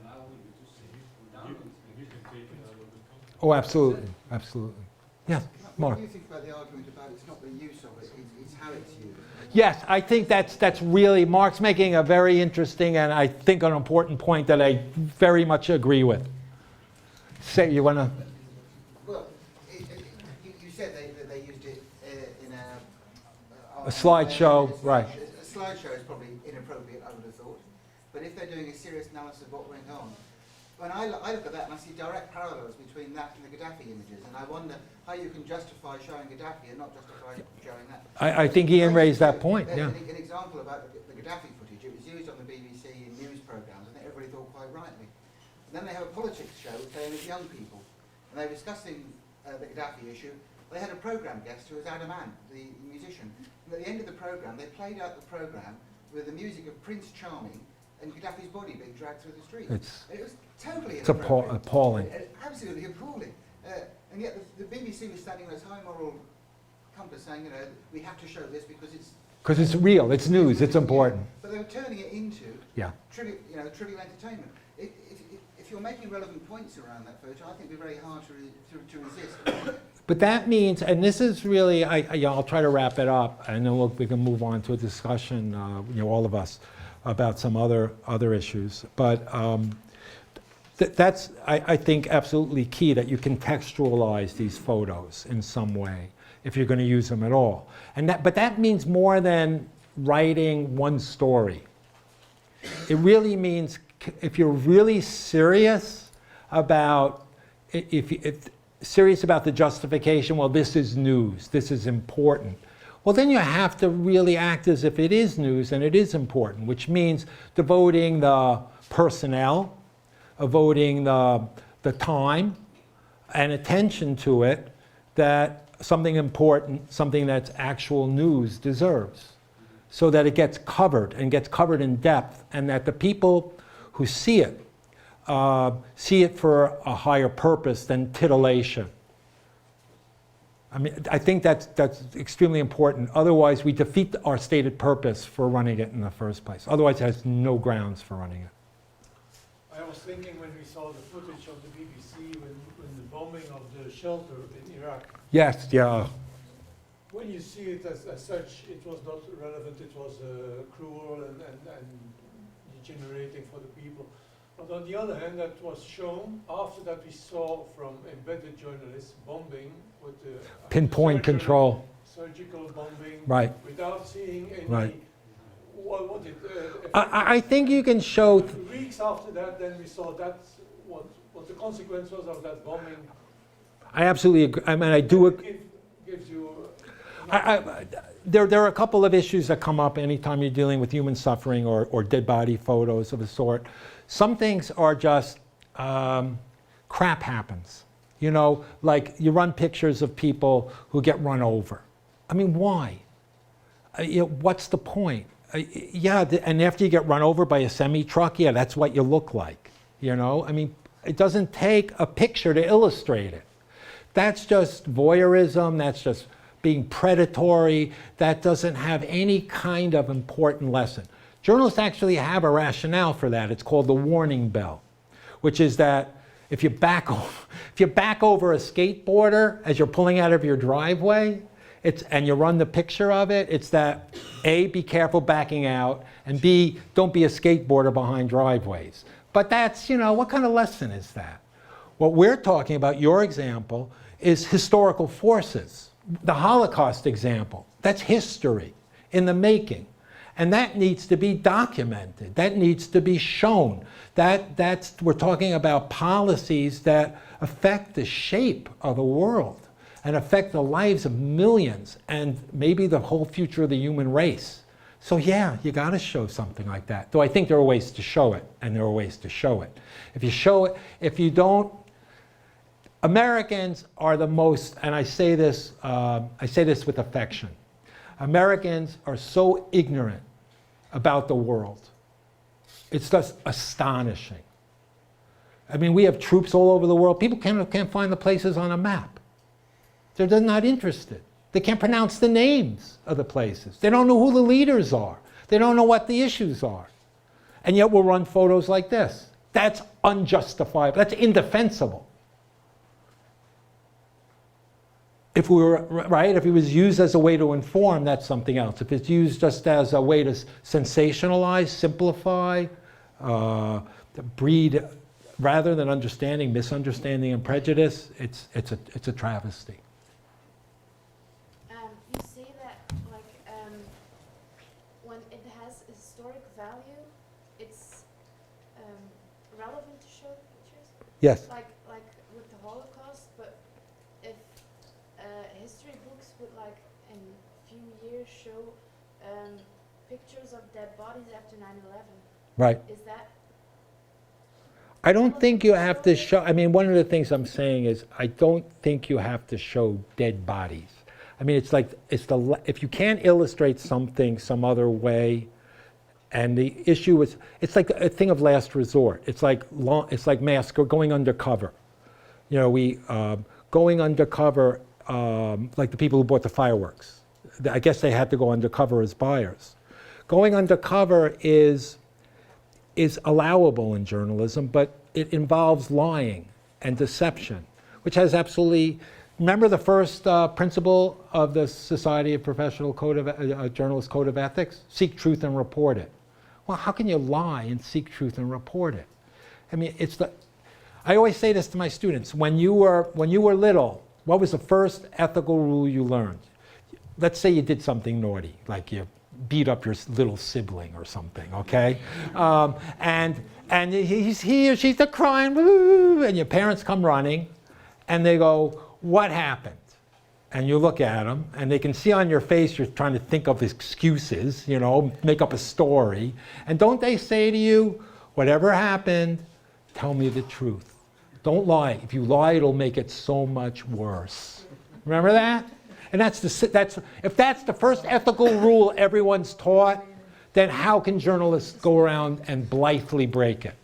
allow you to save or download. You can take it out of the context. Oh, absolutely, absolutely. Yeah, Mark. What do you think about the argument about it's not the use of it, it's how it's used? Yes, I think that's really, Mark's making a very interesting and I think an important point that I very much agree with. Say, you want to? Well, you said that they used it in A slideshow, right. A slideshow is probably inappropriate, I would have thought. But if they're doing a serious analysis of what went on, when I look at that and I see direct parallels between that and the Gaddafi images, and I wonder how you can justify showing Gaddafi and not justify showing that. I think Ian raised that point, yeah. An example about the Gaddafi footage, it was used on the BBC in news programmes, and everybody thought quite rightly. And then they have a politics show playing with young people, and they were discussing the Gaddafi issue. They had a programme guest who was Adam Ant, the musician. And at the end of the programme, they played out the programme with the music of Prince Charming and Gaddafi's body being dragged through the street. It was totally inappropriate. Appalling. Absolutely appalling. And yet the BBC was standing on its high moral compass saying, you know, we have to show this because it's real, it's news, it's important. But they were turning it into trivial entertainment. If you're making relevant points around that photo, I think it'd be very hard to resist. But that means, and this is really, I'll try to wrap it up, and then we can move on to a discussion, all of us, about some other issues. But that's, I think, absolutely key, that you contextualize these photos in some way, if you're going to use them at all. But that means more than writing one story. It really means, if you're really serious about, serious about the justification, well, this is news, this is important, well, then you have to really act as if it is news and it is important, which means devoting the personnel, devoting the time and attention to it that something important, something that's actual news deserves, so that it gets covered and gets covered in depth, and that the people who see it for a higher purpose than titillation. I mean, I think that's extremely important. Otherwise, we defeat our stated purpose for running it in the first place. Otherwise, it has no grounds for running it. I was thinking when we saw the footage of the BBC when the bombing of the shelter in Iraq. Yes, yeah. When you see it as such, it was not relevant, it was cruel and degenerating for the people. But on the other hand, that was shown after that we saw from embedded journalists bombing with the Pinpoint control. surgical bombing, Right. without seeing any. Right. What it, I think you can show. Weeks after that, then we saw that's what the consequence was of that bombing. I absolutely agree. I mean, I do. Gives you. There are a couple of issues that come up anytime you're dealing with human suffering or dead body photos of a sort. Some things are just crap happens. Like you run pictures of people who get run over. I mean, why? What's the point? And after you get run over by a semi-truck, that's what you look like. I mean, it doesn't take a picture to illustrate it. That's just voyeurism, that's just being predatory, that doesn't have any kind of important lesson. Journalists actually have a rationale for that. It's called the warning bell, which is that if you back over a skateboarder as you're pulling out of your driveway, and you run the picture of it, it's that A, be careful backing out, and B, don't be a skateboarder behind driveways. But that's, what kind of lesson is that? What we're talking about, your example, is historical forces. The Holocaust example, that's history in the making. And that needs to be documented. That needs to be shown. We're talking about policies that affect the shape of the world and affect the lives of millions and maybe the whole future of the human race. So yeah, you got to show something like that. Though I think there are ways to show it, and there are ways to show it. If you show it, if you don't, Americans are the most, and I say this with affection, Americans are so ignorant about the world. It's just astonishing. I mean, we have troops all over the world. People can't find the places on a map. They're not interested. They can't pronounce the names of the places. They don't know who the leaders are. They don't know what the issues are. And yet we'll run photos like this. That's unjustifiable. That's indefensible. If we were, right, if it was used as a way to inform, that's something else. If it's used just as a way to sensationalize, simplify, to breed, rather than understanding, misunderstanding and prejudice, it's a travesty. You say that, like, when it has historic value, it's relevant to show pictures? Yes. Like with the Holocaust, but if history books would, like, in a few years show pictures of dead bodies after 9/11, Right. is that? I don't think you have to show, I mean, one of the things I'm saying is, I don't think you have to show dead bodies. I mean, it's like, if you can't illustrate something some other way, and the issue is, it's like a thing of last resort. It's like going undercover. You know, going undercover, like the people who bought the fireworks. I guess they had to go undercover as buyers. Going undercover is allowable in journalism, but it involves lying and deception, which has absolutely. Remember the first principle of the Society of Professional Journalists Code of Ethics? Seek truth and report it. Well, how can you lie and seek truth and report it? I mean, I always say this to my students. When you were little, what was the first ethical rule you learned? Let's say you did something naughty, like you beat up your little sibling or something, okay? And he or she's crying, and your parents come running, and they go, "What happened?" And you look at them, and they can see on your face you're trying to think of excuses, you know, make up a story. And don't they say to you, "Whatever happened, tell me the truth. Don't lie. If you lie, it'll make it so much worse." Remember that? And if that's the first ethical rule everyone's taught, then how can journalists go around and blithely break it?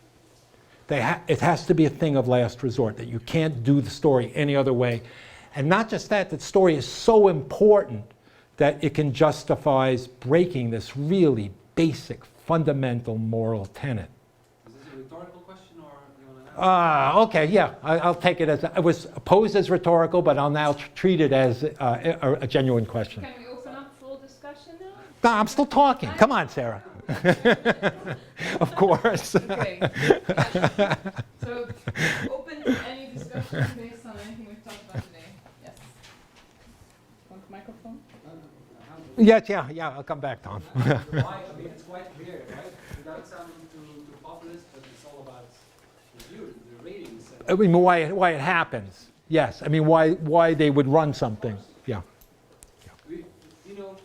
It has to be a thing of last resort, that you can't do the story any other way. And not just that, the story is so important that it can justify breaking this really basic, fundamental moral tenet. Is this a rhetorical question, or do you want to Okay, yeah, I'll take it as, it was posed as rhetorical, but I'll now treat it as a genuine question. Can we open up full discussion now? No, I'm still talking. Come on, Sarah. Of course. Okay. So, open to any discussion based on anything we've talked about today. Yes. Want the microphone? Yes, yeah, I'll come back, Tom. why? I mean, it's quite clear, right? Without sounding too populist, but it's all about the view, the ratings. I mean, why it happens. Yes, I mean, why they would run something. Yeah. You know,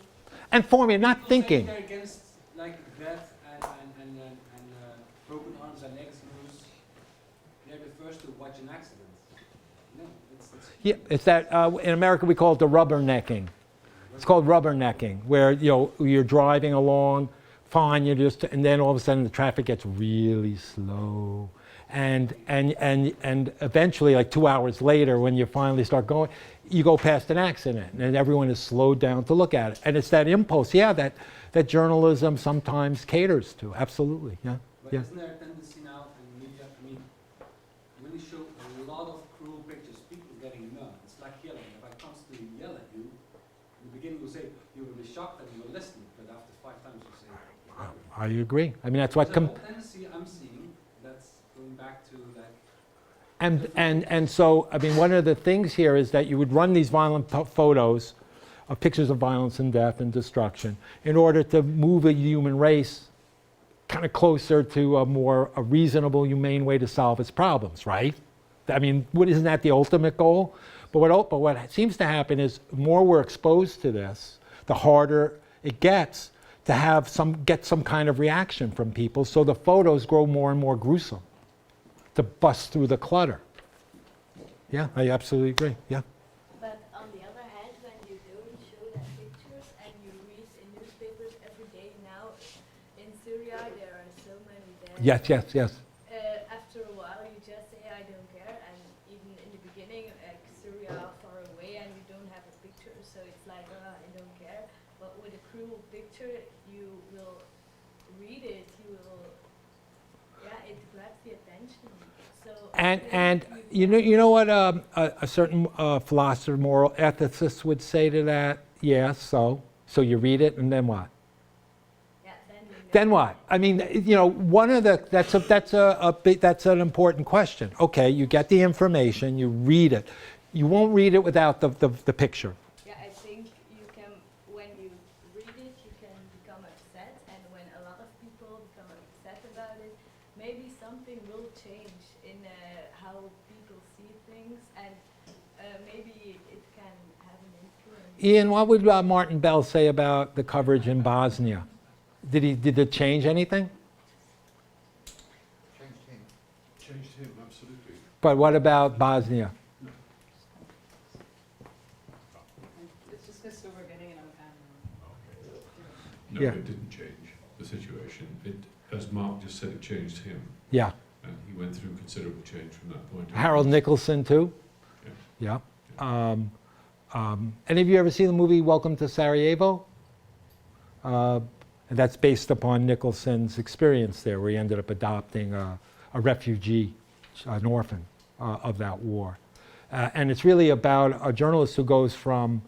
And forming, not thinking. they're against like death and broken arms and legs loose. They're the first to watch an accident. No, it's Yeah, it's that in America we call it the rubbernecking. It's called rubbernecking, where you're driving along, fine, and then all of a sudden the traffic gets really slow, and eventually, like 2 hours later, when you finally start going, you go past an accident, and everyone is slowed down to look at it, and it's that impulse, that journalism sometimes caters to. Absolutely, yeah. But Yeah. isn't there a tendency now in media? I mean, when you show a lot of cruel pictures, people getting numb. It's like yelling. If I constantly yell at you, in the beginning you say you will be shocked and you will listen, but after 5 times you say. I agree. I mean, that's what. There's a whole tendency I'm seeing that's going back to like. And so, I mean, one of the things here is that you would run these violent photos of pictures of violence and death and destruction in order to move a human race kind of closer to a reasonable, humane way to solve its problems, right? I mean, isn't that the ultimate goal? But what seems to happen is the more we're exposed to this, the harder it gets to get some kind of reaction from people, so the photos grow more and more gruesome to bust through the clutter. Yeah, I absolutely agree, yeah. But on the other hand, when you don't show that pictures and you read in newspapers every day now, in Syria there are so many dead. Yes, yes, yes. After a while you just say I don't care, and even in the beginning, like Syria far away and you don't have a picture, so it's like I don't care. But with a cruel picture, you will read it, you will, yeah, it grabs the attention. So And you know what a certain philosopher, moral ethicist would say to that? Yeah, so you read it and then what? yeah, then you know. Then what? I mean, you know, one of the that's an important question. Okay, you get the information, you read it. You won't read it without the picture. Yeah, I think you can, when you read it, you can become upset, and when a lot of people become upset about it, maybe something will change in how people see things, and maybe it can have an influence. Ian, what would Martin Bell say about the coverage in Bosnia? Did it change anything? Changed him. Changed him, absolutely. But what about Bosnia? It's just because we're getting it on camera. No, Yeah. it didn't change the situation. It, as Mark just said, it changed him. Yeah. And he went through considerable change from that point on. Harold Nicholson too? Yeah. Yeah. Any of you ever seen the movie Welcome to Sarajevo? And that's based upon Nicholson's experience there, where he ended up adopting a refugee, an orphan of that war. And it's really about a journalist who goes from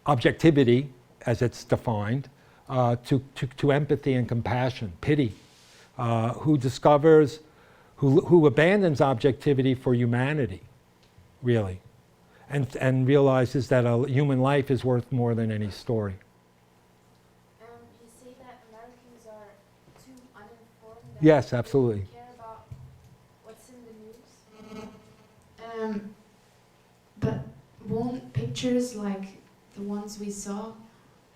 objectivity, as it's defined, to empathy and compassion, pity, who discovers, who abandons objectivity for humanity, really, and realizes that a human life is worth more than any story. You say that Americans are too uninformed. That Yes, they absolutely. don't care about what's in the news. But won't pictures like the ones we saw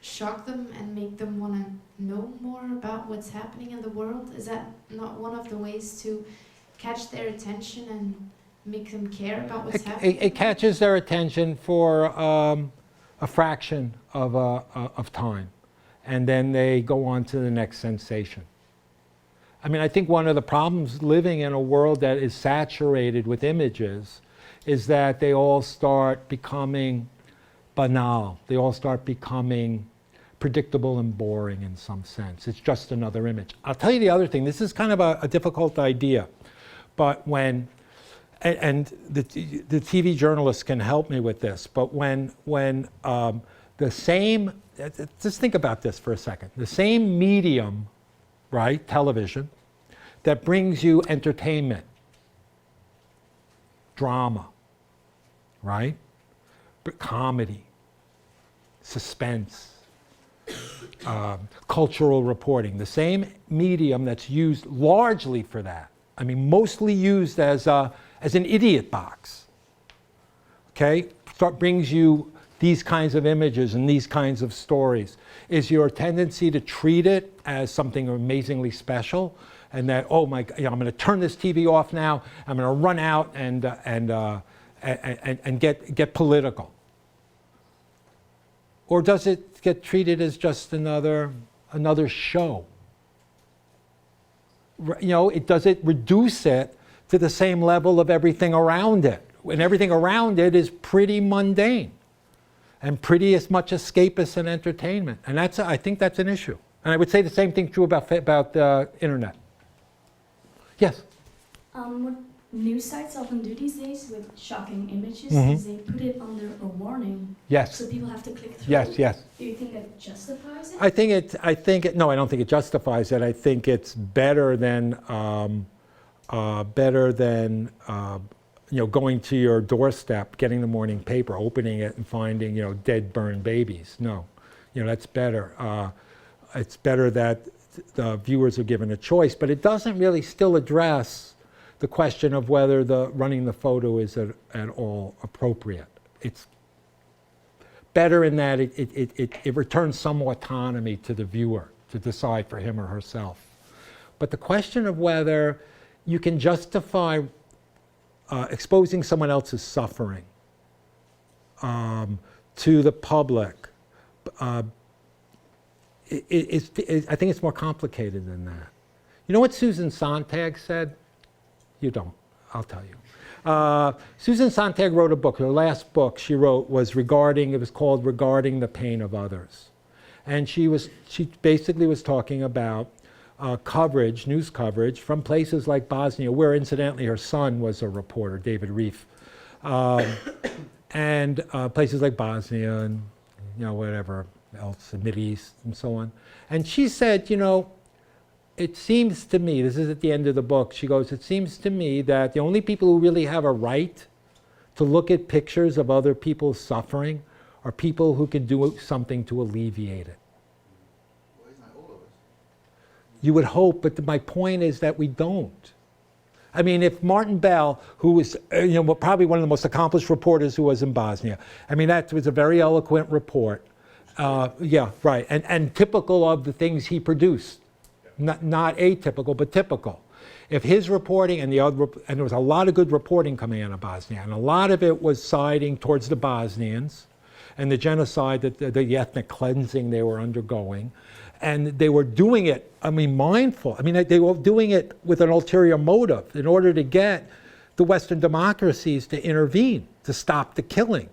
shock them and make them want to know more about what's happening in the world? Is that not one of the ways to catch their attention and make them care about what's happening? It catches their attention for a fraction of time, and then they go on to the next sensation. I mean, I think one of the problems living in a world that is saturated with images is that they all start becoming banal. They all start becoming predictable and boring in some sense. It's just another image. I'll tell you the other thing. This is kind of a difficult idea, but when, and the TV journalists can help me with this, but when the same, just think about this for a second. The same medium, right, television, that brings you entertainment, drama, right, but comedy, suspense, cultural reporting, the same medium that's used largely for that. I mean, mostly used as an idiot box. Okay, brings you these kinds of images and these kinds of stories. Is your tendency to treat it as something amazingly special, and that, oh my God, I'm going to turn this TV off now. I'm going to run out and get political. Or does it get treated as just another show? You know, does it reduce it to the same level of everything around it? And everything around it is pretty mundane and pretty as much escapist and entertainment. And I think that's an issue. And I would say the same thing true about the internet. Yes? What news sites often do these days with shocking images Mhm. is they put it under a warning. Yes. So people have to click through. Yes, yes. Do you think that justifies it? I think it, no, I don't think it justifies it. I think it's better than going to your doorstep, getting the morning paper, opening it and finding, dead, burned babies. No, that's better. It's better that the viewers are given a choice, but it doesn't really still address the question of whether running the photo is at all appropriate. It's better in that it returns some autonomy to the viewer to decide for him or herself. But the question of whether you can justify exposing someone else's suffering to the public, I think it's more complicated than that. You know what Susan Sontag said? You don't. I'll tell you. Susan Sontag wrote a book. Her last book she wrote was called Regarding the Pain of Others. And she basically was talking about news coverage from places like Bosnia, where incidentally her son was a reporter, David Reef, and places like Bosnia and whatever else, the Mideast and so on. And she said, it seems to me, this is at the end of the book, she goes, it seems to me that the only people who really have a right to look at pictures of other people's suffering are people who can do something to alleviate it. Well, isn't that all of us? You would hope, but my point is that we don't. I mean, if Martin Bell, who was probably one of the most accomplished reporters who was in Bosnia, I mean, that was a very eloquent report. Yeah, right, and typical of the things he produced. Not atypical, but typical. If his reporting and there was a lot of good reporting coming out of Bosnia, and a lot of it was siding towards the Bosnians and the genocide, the ethnic cleansing they were undergoing, and they were doing it, mindful. They were doing it with an ulterior motive in order to get the Western democracies to intervene, to stop the killing.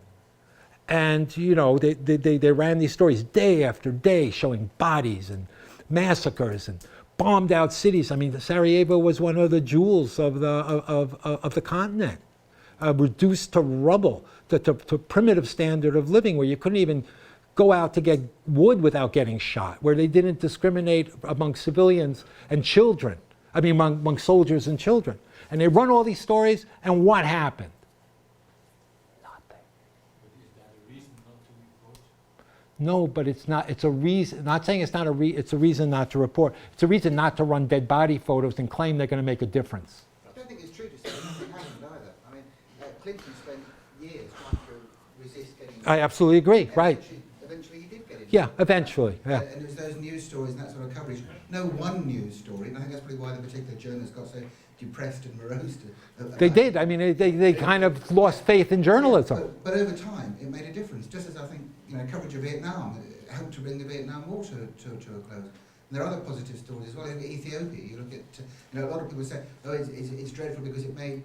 And, they ran these stories day after day showing bodies and massacres and bombed out cities. Sarajevo was one of the jewels of the continent, reduced to rubble, to primitive standard of living, where you couldn't even go out to get wood without getting shot, where they didn't discriminate among civilians and children, among soldiers and children. And they run all these stories, and what happened? No, but it's not. It's a reason. Not saying it's not a. It's a reason not to report. It's a reason not to run dead body photos and claim they're going to make a difference. I don't think it's true to say nothing happened either. Clinton spent years trying to resist getting. I absolutely agree. Right. Eventually, he did get it. Yeah. Eventually. Yeah. And it was those news stories and that sort of coverage. No one news story, and I think that's probably why the particular journalists got so depressed and morose. They did. They kind of lost faith in journalism. But over time, it made a difference. Just as I think coverage of Vietnam helped to bring the Vietnam War to a close. And there are other positive stories as well. In Ethiopia, you look at a lot of people say, oh, it's dreadful because it made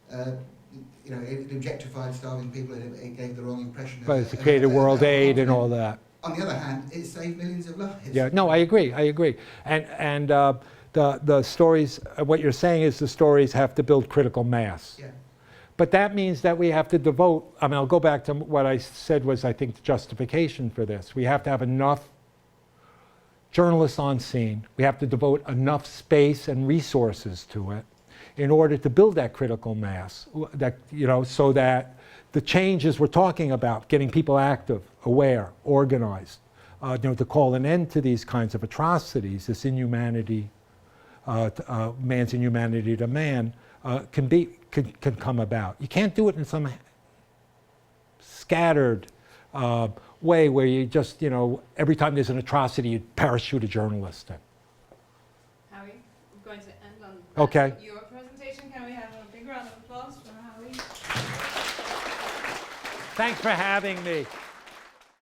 it objectified starving people and it gave the wrong impression. But it's created World Aid and all that. On the other hand, it saved millions of lives. Yeah. No, I agree. And the stories. What you're saying is the stories have to build critical mass. Yeah. But that means that we have to devote, I'll go back to what I said was, I think, the justification for this. We have to have enough journalists on scene. We have to devote enough space and resources to it in order to build that critical mass, so that the changes we're talking about, getting people active, aware, organized, to call an end to these kinds of atrocities, this inhumanity, man's inhumanity to man, can come about. You can't do it in some scattered way where you just, every time there's an atrocity, you parachute a journalist in. Howie, we're going to end on Okay. your presentation. Can we have a big round of applause for Howie? Thanks for having me.